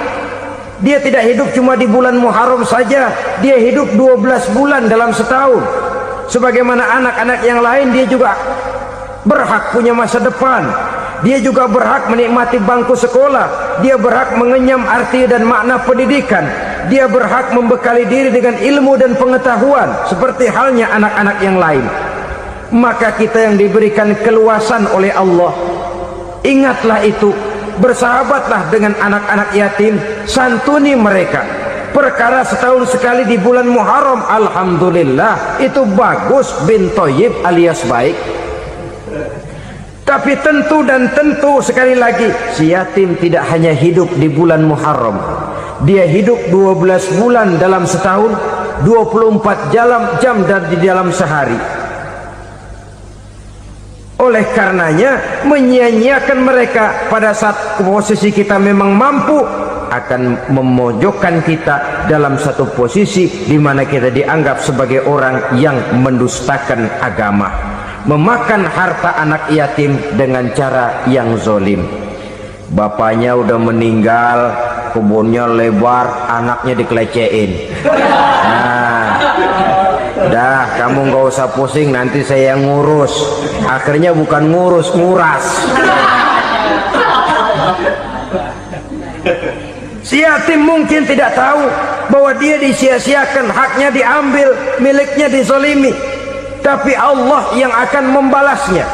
Dia tidak hidup cuma di bulan Muharram saja, dia hidup 12 bulan dalam setahun. Sebagaimana anak-anak yang lain, dia juga berhak punya masa depan. Dia juga berhak menikmati bangku sekolah. Dia berhak mengenyam arti dan makna pendidikan. Dia berhak membekali diri dengan ilmu dan pengetahuan seperti halnya anak-anak yang lain. Maka kita yang diberikan keluasan oleh Allah, ingatlah itu, bersahabatlah dengan anak-anak yatim, santuni mereka. Perkara setahun sekali di bulan Muharram, alhamdulillah, itu bagus, bin Thayyib alias baik. Tapi tentu dan tentu sekali lagi, si yatim tidak hanya hidup di bulan Muharram. Dia hidup 12 bulan dalam setahun, 24 jam di dalam sehari. Oleh karenanya, menyia-nyiakan mereka pada saat posisi kita memang mampu akan memojokkan kita dalam satu posisi di mana kita dianggap sebagai orang yang mendustakan agama, memakan harta anak yatim dengan cara yang zolim. Bapaknya udah meninggal, kebunnya lebar, anaknya dikelecehin. Nah, dah kamu nggak usah pusing, nanti saya yang ngurus. Akhirnya bukan ngurus, nguras. Si yatim mungkin tidak tahu bahwa dia disia-siakan, haknya diambil, miliknya dizolimi. Tapi Allah yang akan membalasnya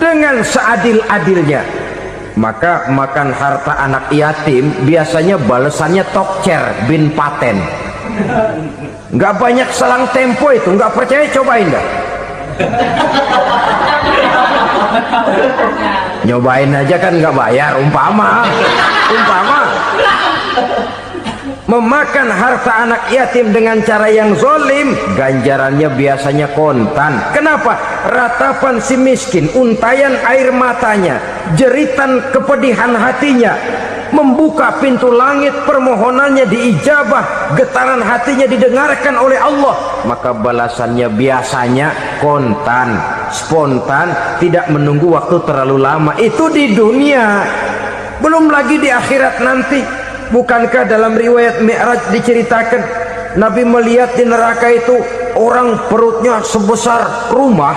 dengan seadil-adilnya. Maka makan harta anak yatim biasanya balasannya tokcer bin paten. Nggak banyak selang tempo itu, nggak percaya cobain dah. Nyobain aja kan nggak bayar, umpama memakan harta anak yatim dengan cara yang zolim, ganjarannya biasanya kontan. Kenapa? Ratapan si miskin, untayan air matanya, jeritan kepedihan hatinya, membuka pintu langit, permohonannya diijabah, getaran hatinya didengarkan oleh Allah, maka balasannya biasanya kontan, spontan, tidak menunggu waktu terlalu lama. Itu di dunia, belum lagi di akhirat nanti. Bukankah dalam riwayat Mi'raj diceritakan Nabi melihat di neraka itu orang perutnya sebesar rumah.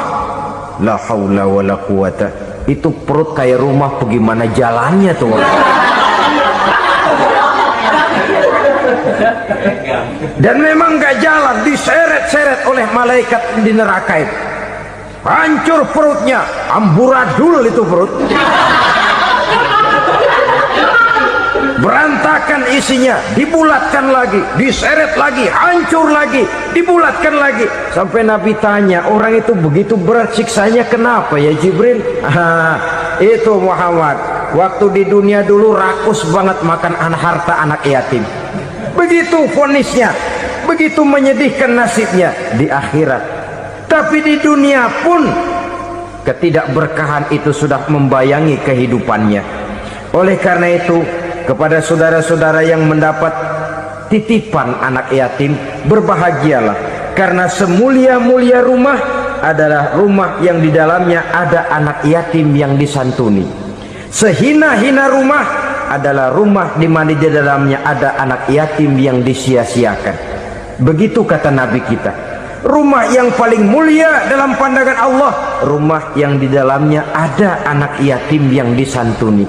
La haula wala quwata. Itu perut kayak rumah, bagaimana jalannya tuh orang? Dan memang gak jalan, diseret-seret oleh malaikat di neraka itu. Hancur perutnya, amburadul itu perut. Berantakan isinya, dibulatkan lagi, diseret lagi, hancur lagi, dibulatkan lagi. Sampai Nabi tanya, orang itu begitu berat siksanya kenapa ya Jibril? Itu Muhammad, waktu di dunia dulu rakus banget makan harta anak yatim. Begitu vonisnya, begitu menyedihkan nasibnya di akhirat. Tapi di dunia pun ketidakberkahan itu sudah membayangi kehidupannya. Oleh karena itu, kepada saudara-saudara yang mendapat titipan anak yatim, berbahagialah, karena semulia-mulia rumah adalah rumah yang di dalamnya ada anak yatim yang disantuni. Sehina-hina rumah adalah rumah di mana di dalamnya ada anak yatim yang disia-siakan. Begitu kata Nabi kita. Rumah yang paling mulia dalam pandangan Allah, rumah yang di dalamnya ada anak yatim yang disantuni.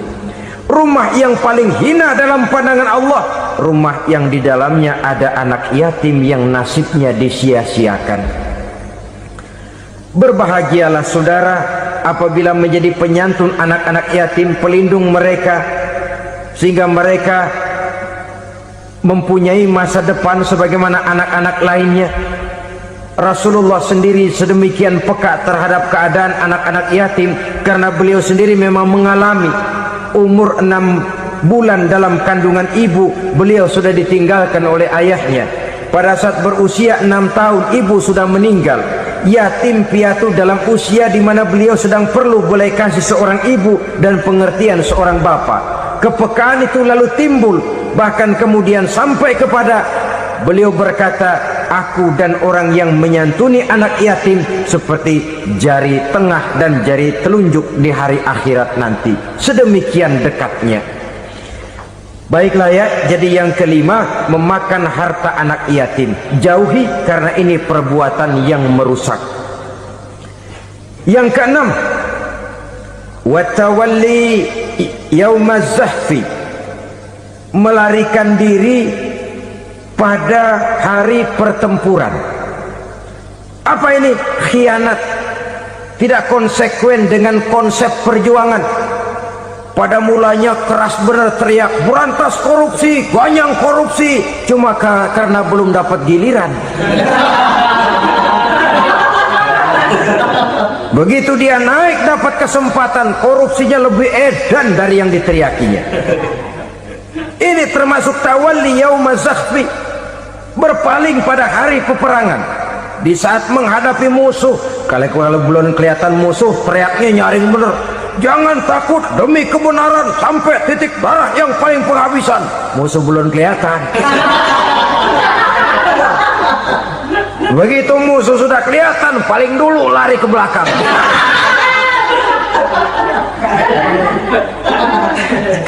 Rumah yang paling hina dalam pandangan Allah, rumah yang di dalamnya ada anak yatim yang nasibnya disia-siakan. Berbahagialah saudara apabila menjadi penyantun anak-anak yatim, pelindung mereka, sehingga mereka mempunyai masa depan sebagaimana anak-anak lainnya. Rasulullah sendiri sedemikian peka terhadap keadaan anak-anak yatim, karena beliau sendiri memang mengalami. Umur 6 bulan dalam kandungan ibu, beliau sudah ditinggalkan oleh ayahnya. Pada saat berusia 6 tahun, ibu sudah meninggal. Yatim piatu dalam usia di mana beliau sedang perlu belas kasih seorang ibu dan pengertian seorang bapak. Kepekaan itu lalu timbul, bahkan kemudian sampai kepada beliau berkata, aku dan orang yang menyantuni anak yatim seperti jari tengah dan jari telunjuk di hari akhirat nanti. Sedemikian dekatnya. Baiklah ya, jadi yang kelima, memakan harta anak yatim. Jauhi, karena ini perbuatan yang merusak. Yang keenam, watawalli yaumaz zahfi, melarikan diri pada hari pertempuran. Apa ini? Khianat, tidak konsekuen dengan konsep perjuangan. Pada mulanya keras benar teriak, berantas korupsi, ganyang korupsi, cuma karena belum dapat giliran. Begitu dia naik dapat kesempatan, korupsinya lebih edan dari yang diteriakinya. Ini termasuk tawalli yaumaz zahfi, berpaling pada hari peperangan. Di saat menghadapi musuh, kalau belum kelihatan musuh, teriaknya nyaring bener, jangan takut demi kebenaran sampai titik darah yang paling penghabisan. Musuh belum kelihatan. Begitu musuh sudah kelihatan, paling dulu lari ke belakang.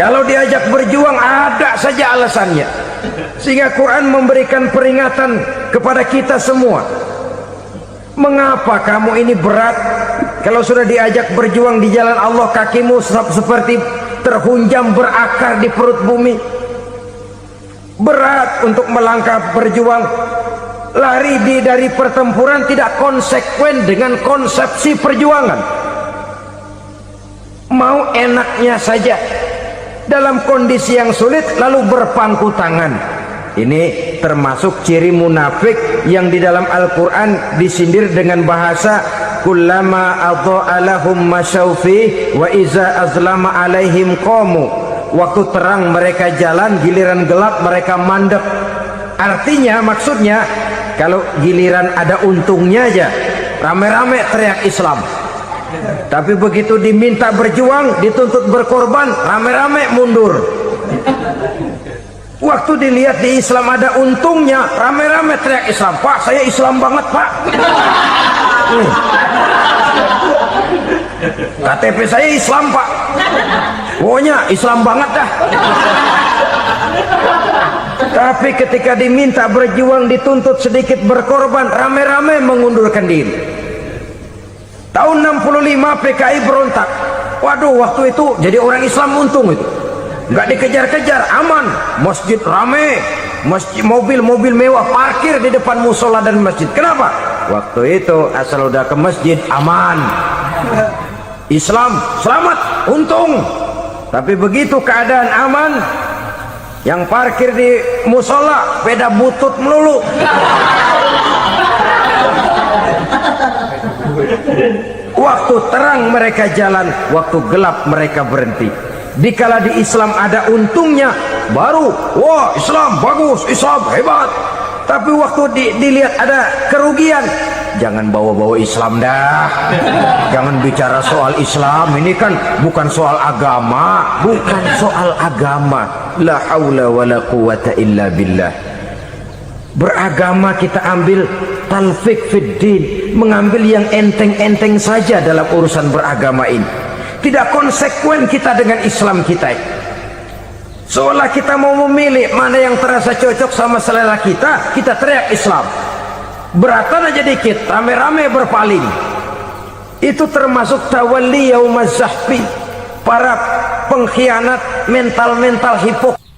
Kalau diajak berjuang ada saja alasannya. Sehingga Quran memberikan peringatan kepada kita semua. Mengapa kamu ini berat? Kalau sudah diajak berjuang di jalan Allah, kakimu seperti terhunjam berakar di perut bumi. Berat untuk melangkah berjuang. Lari dari pertempuran tidak konsekuen dengan konsepsi perjuangan. Mau enaknya saja dalam kondisi yang sulit lalu berpangku tangan. Ini termasuk ciri munafik yang di dalam Al-Quran disindir dengan bahasa kullama adha'a lahum masyaufi wa iza azlama alaihim qamu. Waktu terang mereka jalan, giliran gelap mereka mandek. Artinya, maksudnya kalau giliran ada untungnya aja rame-rame teriak Islam, tapi begitu diminta berjuang, dituntut berkorban, rame-rame mundur. Waktu dilihat di Islam ada untungnya, rame-rame teriak Islam. Pak, saya Islam banget pak. KTP saya Islam pak. Pokoknya Islam banget dah. Tapi ketika diminta berjuang, dituntut sedikit berkorban, rame-rame mengundurkan diri. Tahun 65 PKI berontak. Waduh, waktu itu jadi orang Islam untung itu. Nggak dikejar-kejar, aman. Masjid rame, masjid, mobil-mobil mewah parkir di depan musola dan masjid. Kenapa? Waktu itu asal udah ke masjid aman. Islam selamat, untung. Tapi begitu keadaan aman, yang parkir di musola beda butut melulu. Waktu terang mereka jalan, waktu gelap mereka berhenti. Dikala di Islam ada untungnya, baru wah Islam bagus, Islam hebat. Tapi waktu dilihat ada kerugian, jangan bawa-bawa Islam dah. Jangan bicara soal Islam, ini kan bukan soal agama, bukan soal agama. La haula wala quwata illa billah. Beragama kita ambil talfik fiddin, mengambil yang enteng-enteng saja dalam urusan beragama ini. Tidak konsekuen kita dengan Islam kita. Seolah kita mau memilih mana yang terasa cocok sama selera kita, kita teriak Islam. Beratan aja dikit, rame-rame berpaling. Itu termasuk tawalli yaumaz zahfi, para pengkhianat mental-mental hipokrit.